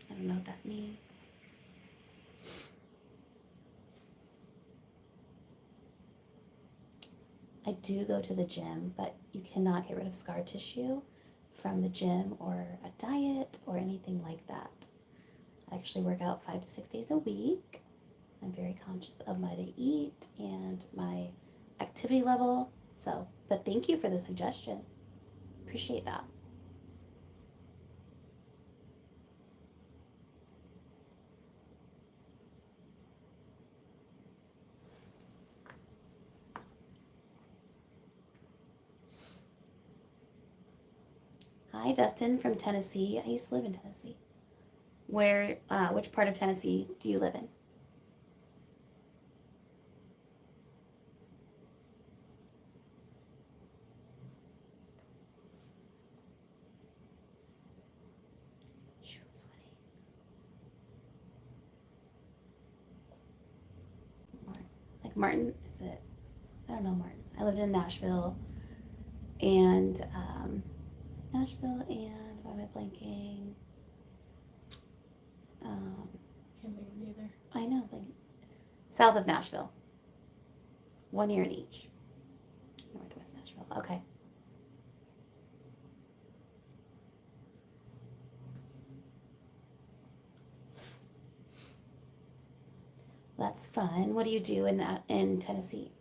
I don't know what that means. I do go to the gym, but you cannot get rid of scar tissue from the gym or a diet or anything like that. I actually work out 5 to 6 days a week. I'm very conscious of what I eat and my activity level. So, but thank you for the suggestion. Appreciate that. Hi, Dustin from Tennessee. I used to live in Tennessee. Which part of Tennessee do you live in? Shoo, I'm sweaty. Like Martin, is it? I don't know Martin. I lived in Nashville and why am I blanking? Can't think of either. I know, like south of Nashville. 1 year in each. Northwest Nashville. Okay. That's fun. What do you do in Tennessee?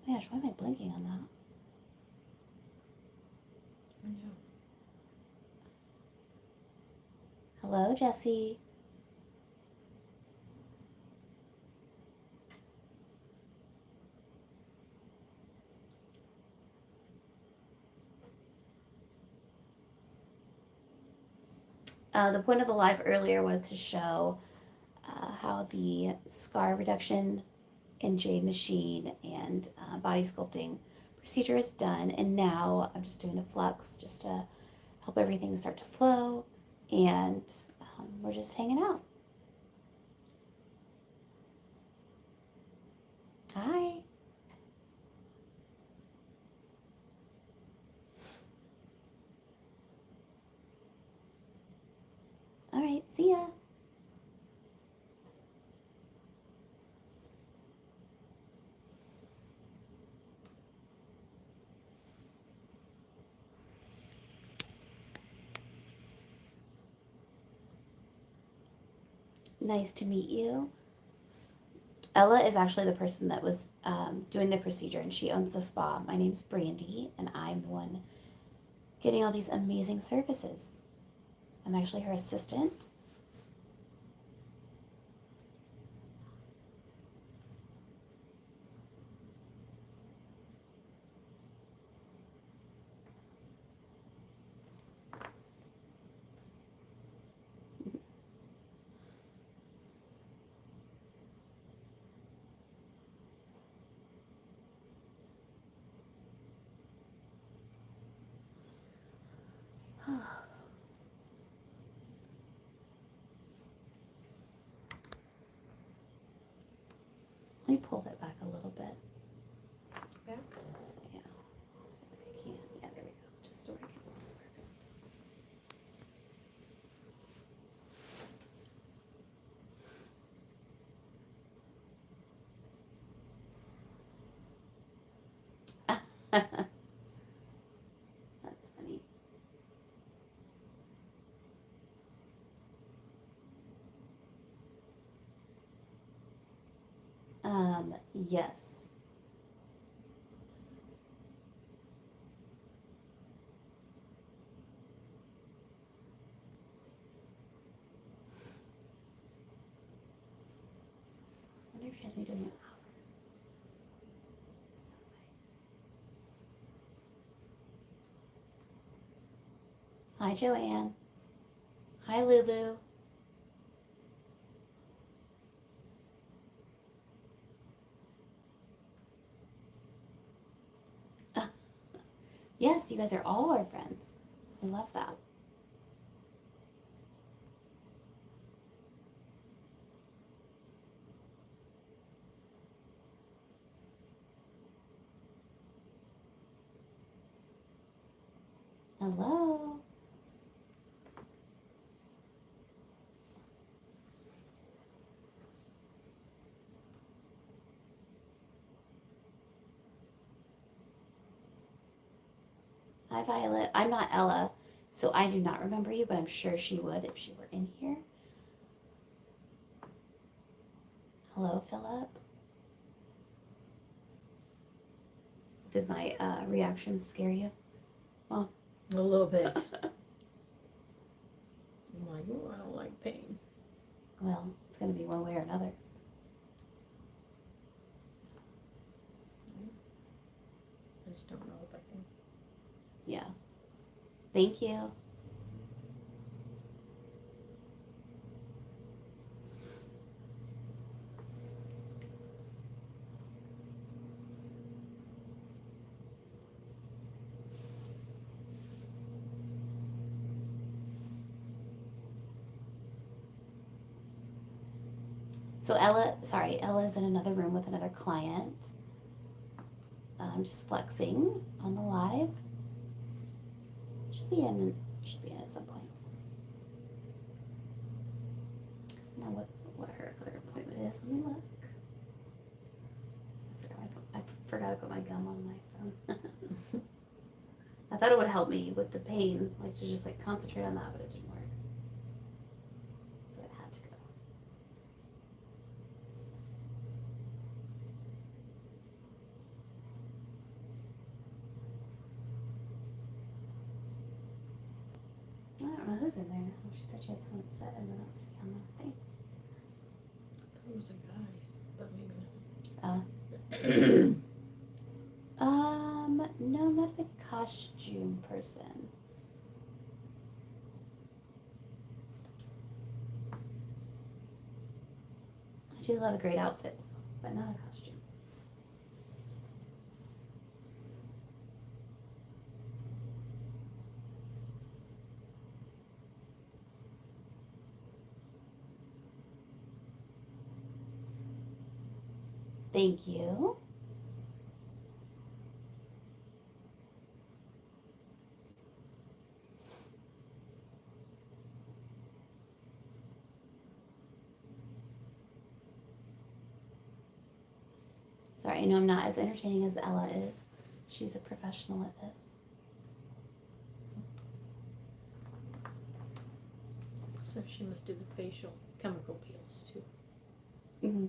Oh my gosh, why am I blinking on that? I know. Hello, Jesse. The point of the live earlier was to show how the scar reduction in Jade Machine and body sculpting procedure is done. And now I'm just doing the Flux just to help everything start to flow. And we're just hanging out. Hi. All right, see ya. Nice to meet you. Ella is actually the person that was doing the procedure, and she owns the spa. My name's Brandy, and I'm the one getting all these amazing services. I'm actually her assistant. Let me pull that back a little bit. Back? Yeah, so I can. Yeah, there we go. Just so I can. That's funny. Yes. I wonder if she has me doing it. Hi, Joanne. Hi, Lulu. Yes, you guys are all our friends. I love that. Hello. Hi, Violet. I'm not Ella, so I do not remember you, but I'm sure she would if she were in here. Hello, Philip. Did my reactions scare you? A little bit. I'm like, oh, I don't like pain. Well, it's going to be one way or another. I just don't know if I can. Yeah. Thank you. So Ella's in another room with another client. I'm just flexing on the live. Should be in at some point. I don't know what her other appointment is. Let me look. I forgot to put my gum on my phone. I thought it would help me with the pain, like to just like concentrate on that, but it didn't work. So it had to go. I don't know who's in there now. She said she had someone upset and I don't see on the thing. It was a guy, but maybe No, I'm not a costume person. I do love a great outfit, but not a costume. Thank you. Sorry, I know I'm not as entertaining as Ella is. She's a professional at this. so she must do the facial chemical peels too. Mm-hmm.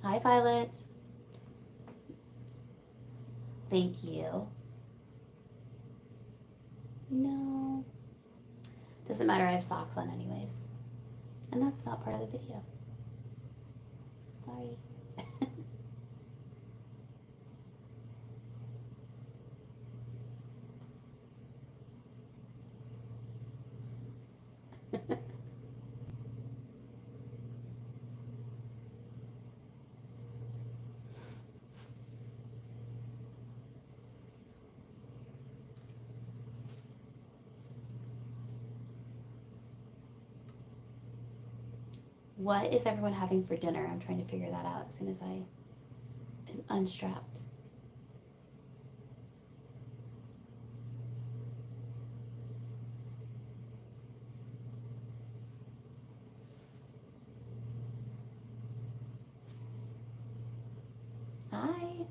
Hi, Violet. Thank you. No. Doesn't matter, I have socks on anyways. And that's not part of the video. Sorry. What is everyone having for dinner? I'm trying to figure that out as soon as I am unstrapped. Hi.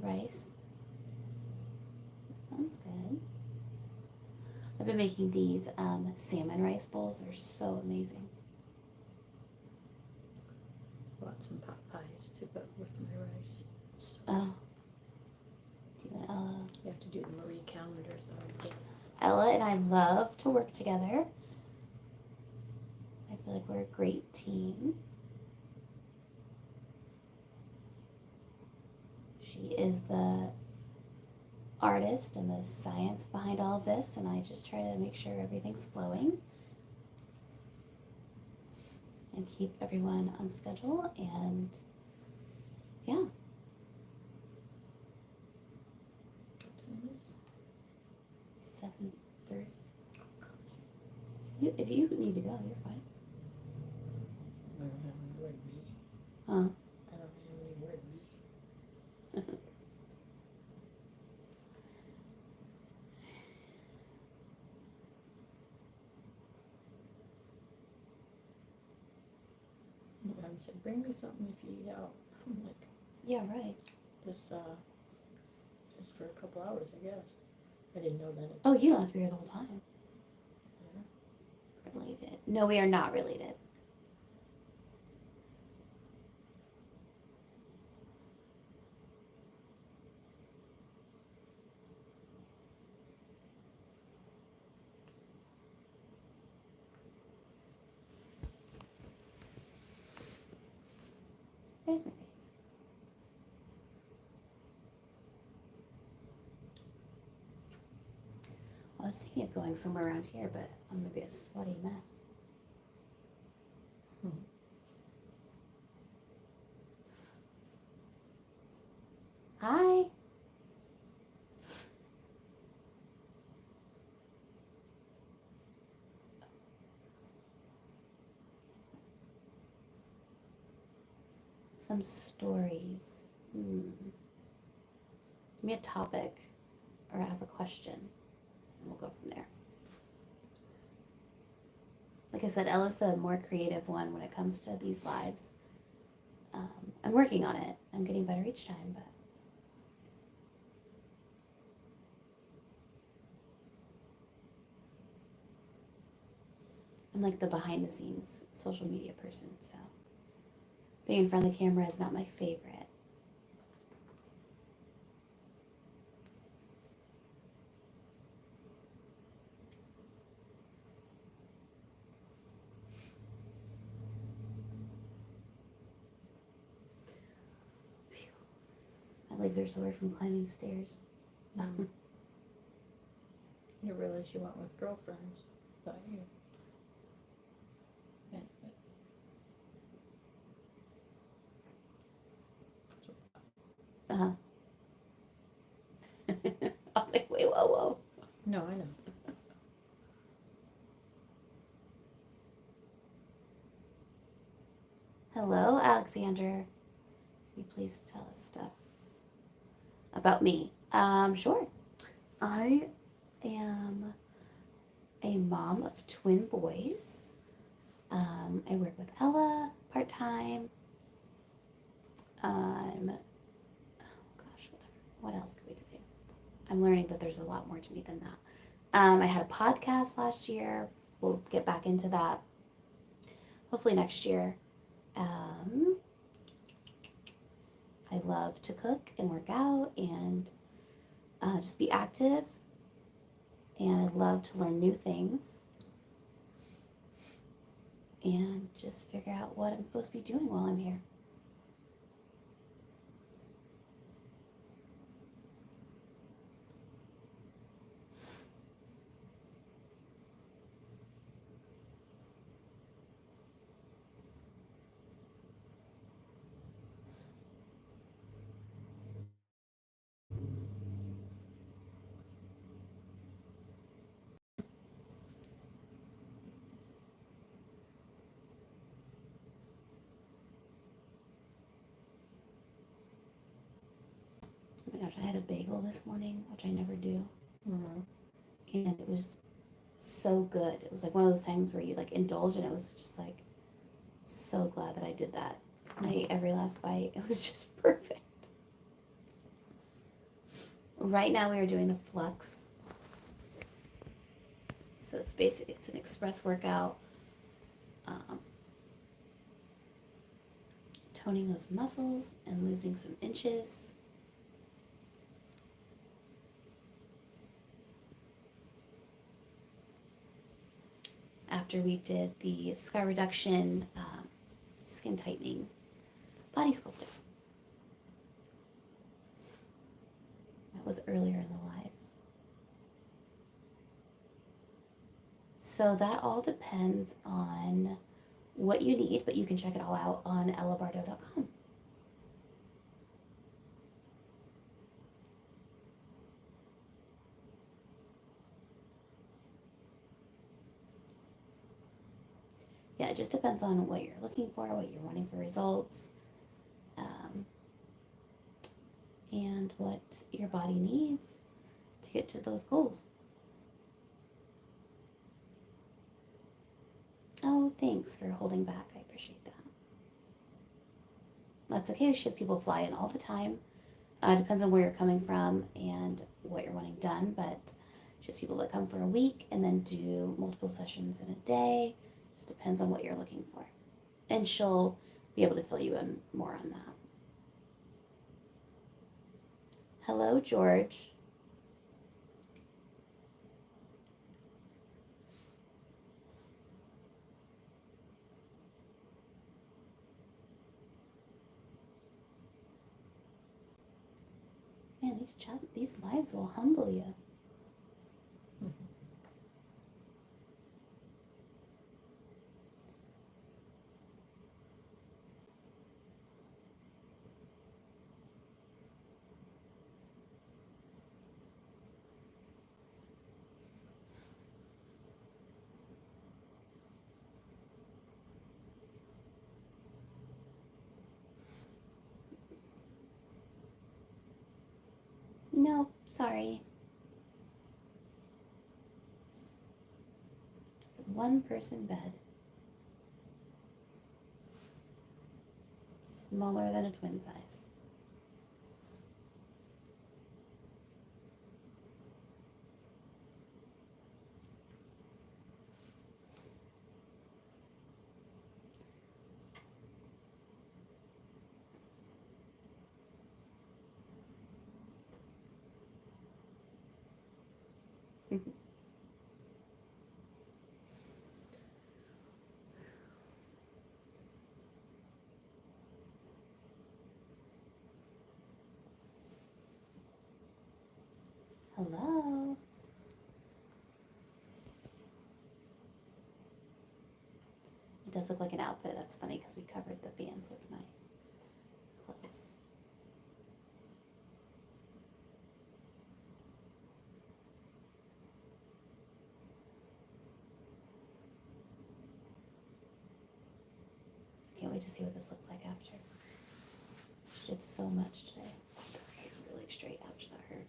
Rice. Sounds good. I've been making these salmon rice bowls. They're so amazing. Bought some pot pies to go with my rice. Oh. Do you want You have to do the Marie calendars though. Ella and I love to work together. I feel like we're a great team. She is the artist and the science behind all of this, and I just try to make sure everything's flowing and keep everyone on schedule. And yeah. What time is it? 7:30. If you need to go, you're fine. I don't have anywhere to be. Huh? I don't have anywhere to be. I said, bring me something if you eat out. I'm like, Yeah, right. this is for a couple hours, I guess. I didn't know that. Oh, you don't have to be here the whole time. Yeah. Related. No, we are not related. There's my face. I was thinking of going somewhere around here, but I'm gonna be a sweaty mess. Hi. Some stories. Give me a topic, or I have a question, and we'll go from there. Like I said, Ella's the more creative one when it comes to these lives. I'm working on it. I'm getting better each time, but I'm like the behind the scenes social media person, so being in front of the camera is not my favorite. My legs are sore from climbing stairs. You realize you went with girlfriends. Thought you. Uh-huh. I was like, wait, whoa. No, I know. Hello, Alexander. Will you please tell us stuff about me? Sure. I am a mom of twin boys. I work with Ella part-time. What else could we do? I'm learning that there's a lot more to me than that. I had a podcast last year. We'll get back into that hopefully next year. I love to cook and work out and just be active. And I love to learn new things and just figure out what I'm supposed to be doing while I'm here. Oh my gosh, I had a bagel this morning, which I never do. Mm-hmm. And it was so good. It was like one of those times where you like indulge, and it was just like so glad that I did that. I ate every last bite. It was just perfect. Right now we are doing the Flux. So it's basic. It's an express workout. Toning those muscles and losing some inches. After we did the scar reduction, skin tightening, body sculpting. That was earlier in the live. So that all depends on what you need, but you can check it all out on ellabardo.com. Yeah, it just depends on what you're looking for, what you're wanting for results, and what your body needs to get to those goals. Oh, thanks for holding back. I appreciate that. That's okay. It's just people fly in all the time. Depends on where you're coming from and what you're wanting done, but just people that come for a week and then do multiple sessions in a day. Just depends on what you're looking for. And she'll be able to fill you in more on that. Hello, George. Man, these lives will humble you. Sorry. It's a one-person bed. Smaller than a twin size. Hello. It does look like an outfit. That's funny because we covered the bands with my clothes. Can't wait to see what this looks like after. She did so much today. That's really straight. Ouch, that hurt.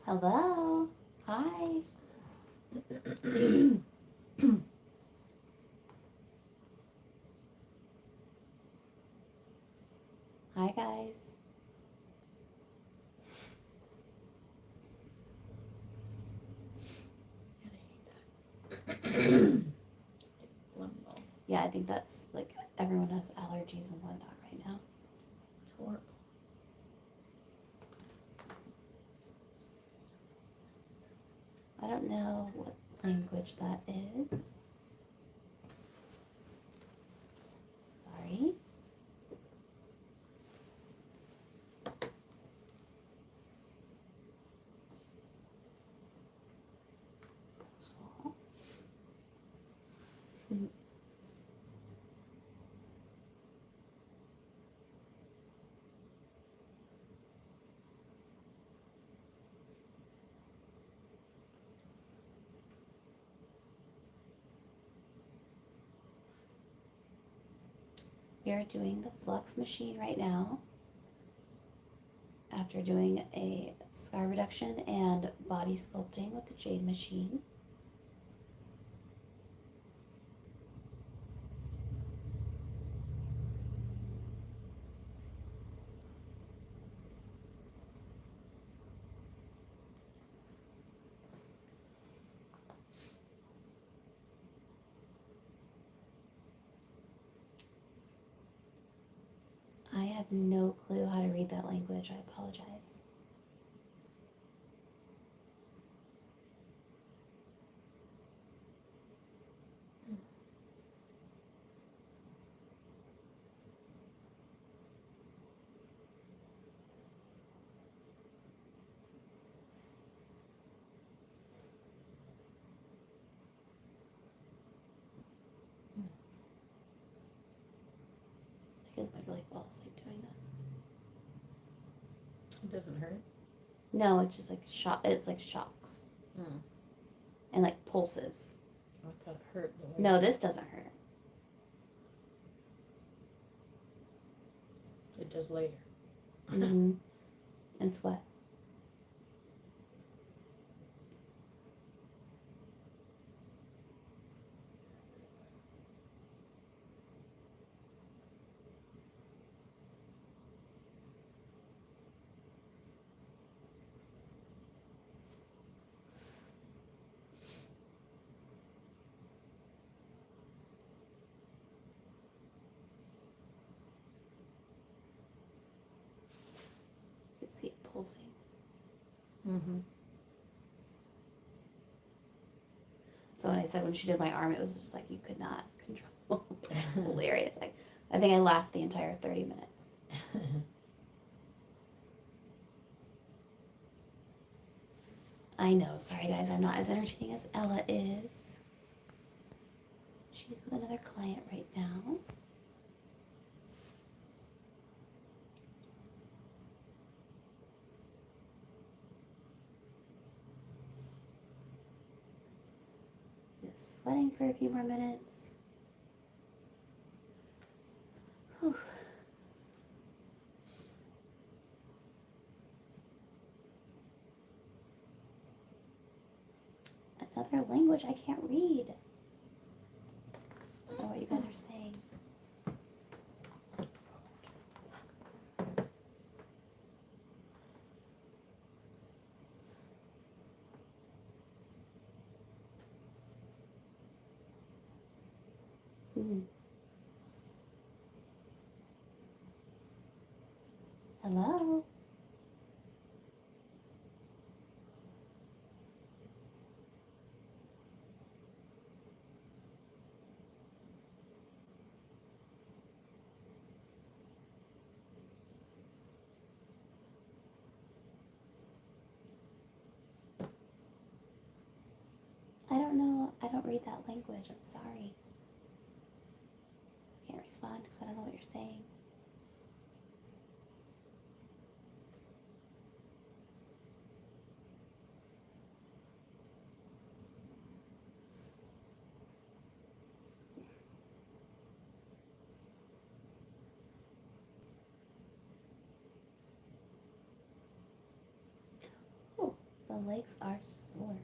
Hello. Hi. Hi, guys. Yeah, I think that's like everyone has allergies and whatnot right now. It's horrible. I don't know what language that is. Sorry. We are doing the Flux machine right now after doing a scar reduction and body sculpting with the Jade machine. I have no clue how to read that language. I apologize. I might really fall asleep doing this. It doesn't hurt. No, it's just like shock. It's like shocks and like pulses. I thought it hurt. No, this doesn't hurt. It does later. Mm-hmm. And sweat. You can see it pulsing. Mm-hmm. So when I said when she did my arm, it was just like you could not control. It's hilarious. Like I think I laughed the entire 30 minutes. I know. Sorry, guys. I'm not as entertaining as Ella is. She's with another client right now. Just sweating for a few more minutes. Whew. Another language I can't read. I don't know what you guys are saying. Hello? I don't know. I don't read that language. I'm sorry. I can't respond because I don't know what you're saying. Oh, the legs are sore.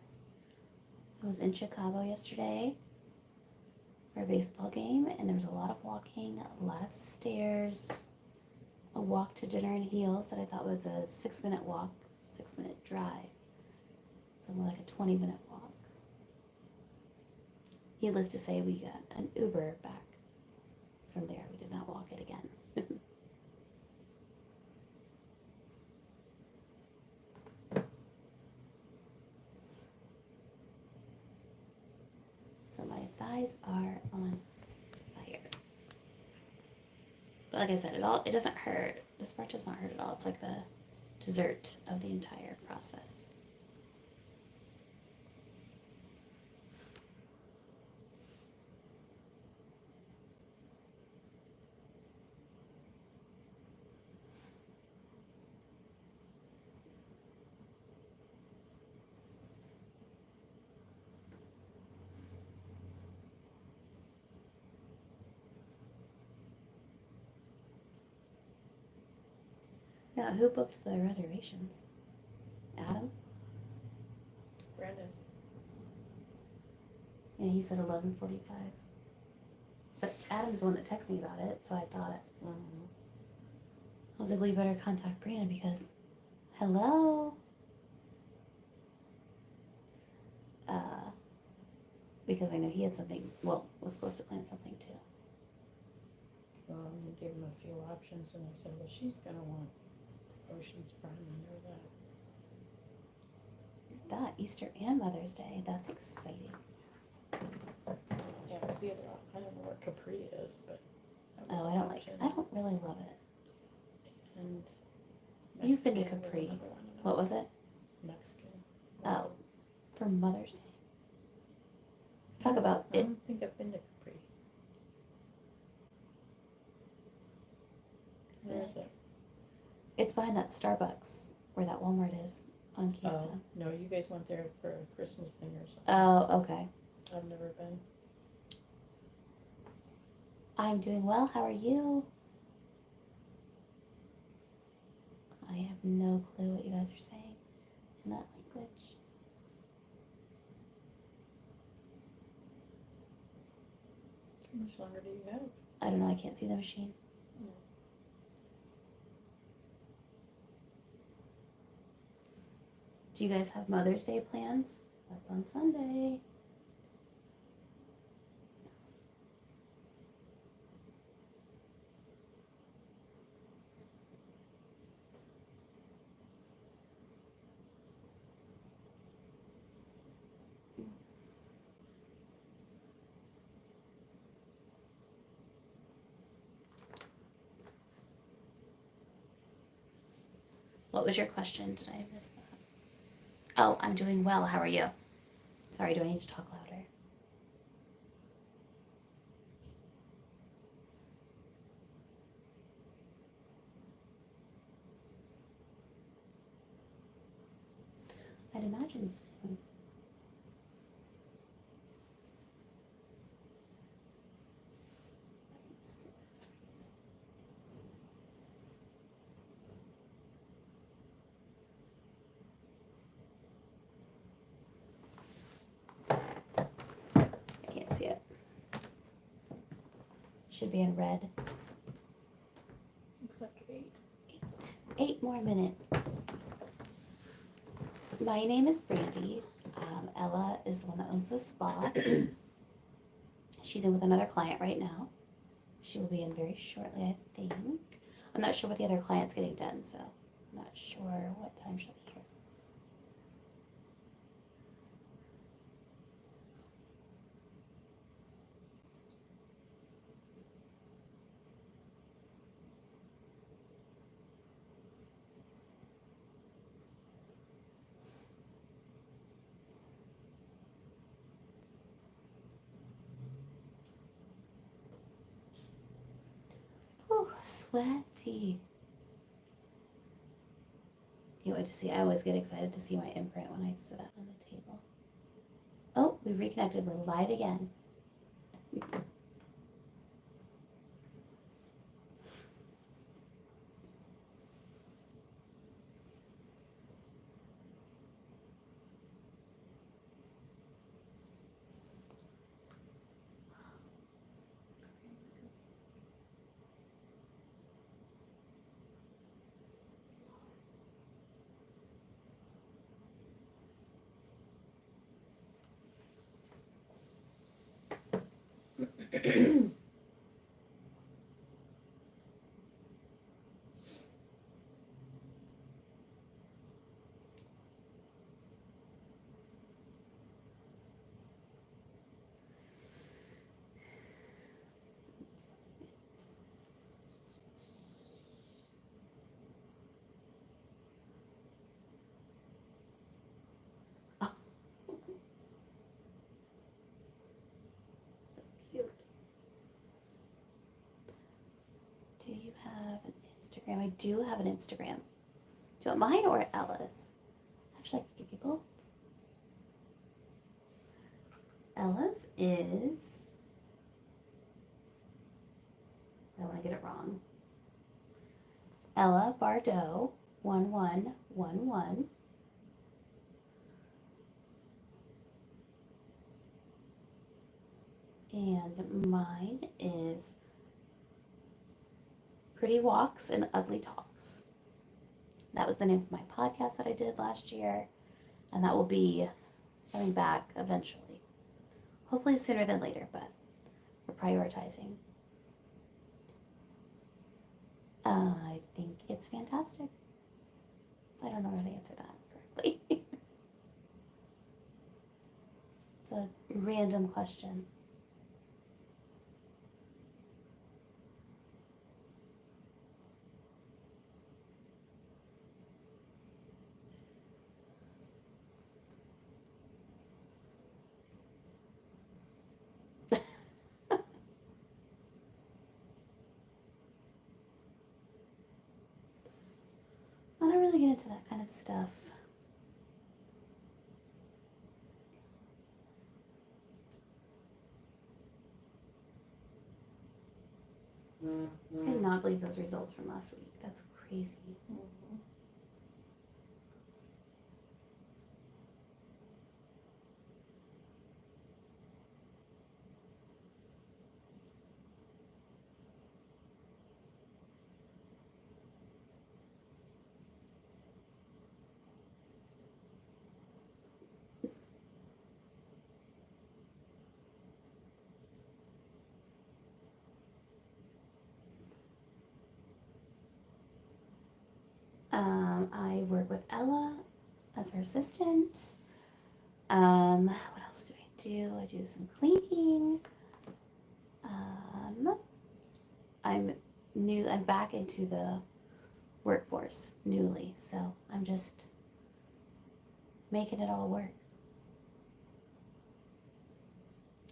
I was in Chicago yesterday for a baseball game, and there was a lot of walking, a lot of stairs, a walk to dinner in heels that I thought was a 6-minute walk, 6-minute drive. So more like a 20-minute walk. Needless to say, we got an Uber back from there. We did not walk it again. So my thighs are on fire. But like I said, it doesn't hurt. This part does not hurt at all. It's like the dessert of the entire process. Yeah, who booked the reservations? Adam? Brandon. Yeah, he said 11:45. But Adam's the one that texted me about it, so I thought, I was like, well, you better contact Brandon because, hello? Because I know he had something, well, was supposed to plan something too. You gave him a few options, and I said, well, she's going to want Ocean's Prime, I know that. That, Easter and Mother's Day, that's exciting. Yeah, because the other, I don't know what Capri is, but that was Oh, an I don't like option. it. I don't really love it. And You've been to Mexican was Capri. another one, and What was it? Mexican. Oh, for Mother's Day. Talk about I it. don't think I've been to Capri. Where is it? It's behind that Starbucks where that Walmart is on Keystone. Oh, no, you guys went there for a Christmas thing or something. Oh, okay. I've never been. I'm doing well. How are you? I have no clue what you guys are saying in that language. How much longer do you have? I don't know. I can't see the machine. Do you guys have Mother's Day plans? That's on Sunday. What was your question? Did I miss that? Oh, I'm doing well. How are you? Sorry, do I need to talk louder? I'd imagine soon. Should be in red. Looks like 8. 8 more minutes. My name is Brandy. Ella is the one that owns the spa. She's in with another client right now. She will be in very shortly, I think. I'm not sure what the other client's getting done, so I'm not sure what time she'll be here. Whew, sweaty. Can't wait to see. I always get excited to see my imprint when I sit up on the table. Oh, we reconnected. We're live again. So cute. Do you have an Instagram? I do have an Instagram. Do you want mine or Ella's? Actually, I could give you both. Ella's is, I don't want to get it wrong. Ella Bardot 1111. And mine is Pretty Walks and Ugly Talks. That was the name of my podcast that I did last year, and that will be coming back eventually. Hopefully sooner than later, but we're prioritizing. I think it's fantastic. I don't know how to answer that correctly. It's a random question. I don't really get into that kind of stuff. I cannot believe those results from last week. That's crazy. Mm-hmm. I work with Ella as her assistant. What else do I do? I do some cleaning. I'm new. I'm back into the workforce newly, so I'm just making it all work.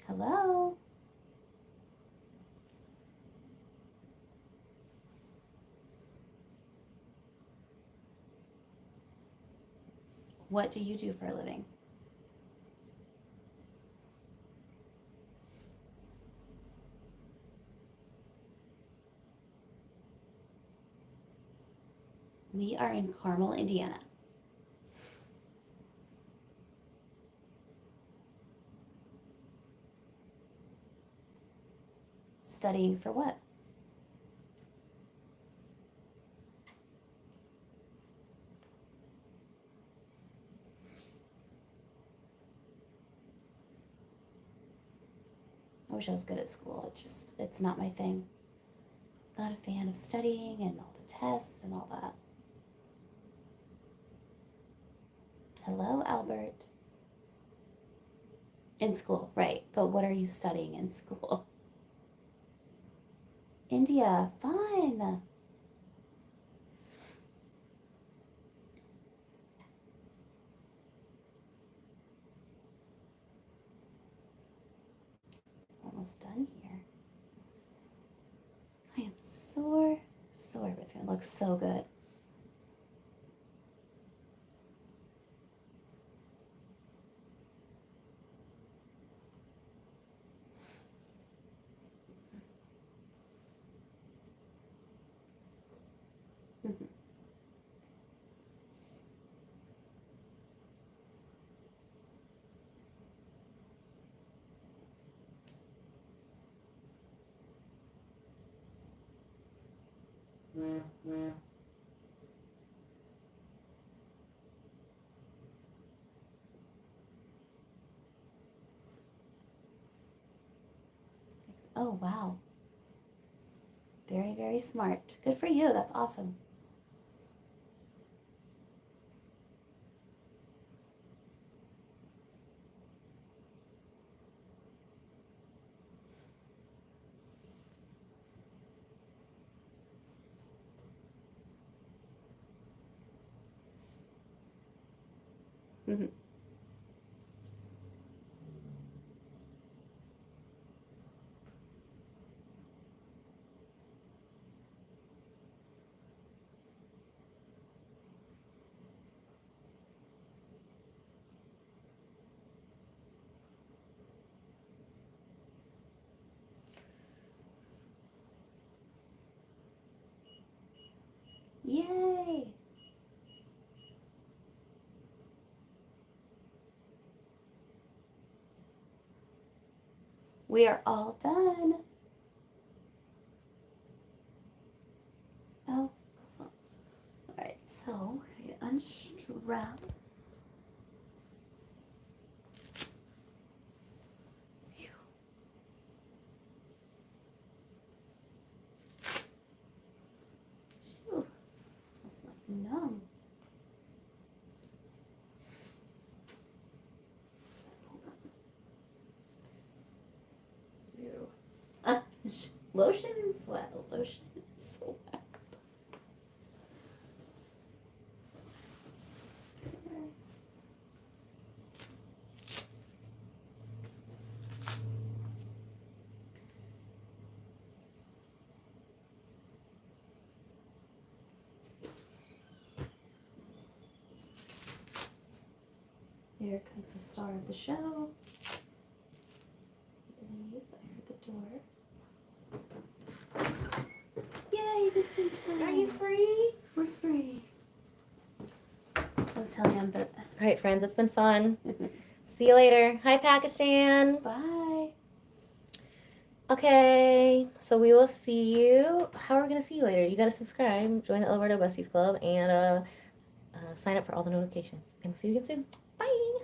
Hello. What do you do for a living? We are in Carmel, Indiana. Studying for what? I wish I was good at school. It's not my thing. Not a fan of studying and all the tests and all that. Hello, Albert. In school, right. But what are you studying in school? India, fun. Almost done here. I am sore, but it's gonna look so good. Oh, wow. Very, very smart. Good for you. That's awesome. Yay! We are all done. Oh, cool. All right, so we're gonna unstrap. Phew. That's like numb. Lotion and sweat. Lotion and sweat. Here comes the star of the show. I believe I heard the door. Yay, just in time. Are you free? We're free. I was telling him that. All right, friends, it's been fun. See you later. Hi, Pakistan. Bye. Okay, so we will see you. How are we going to see you later? You got to subscribe, join the Alberto Besties Club, and sign up for all the notifications. And we'll see you again soon. Bye.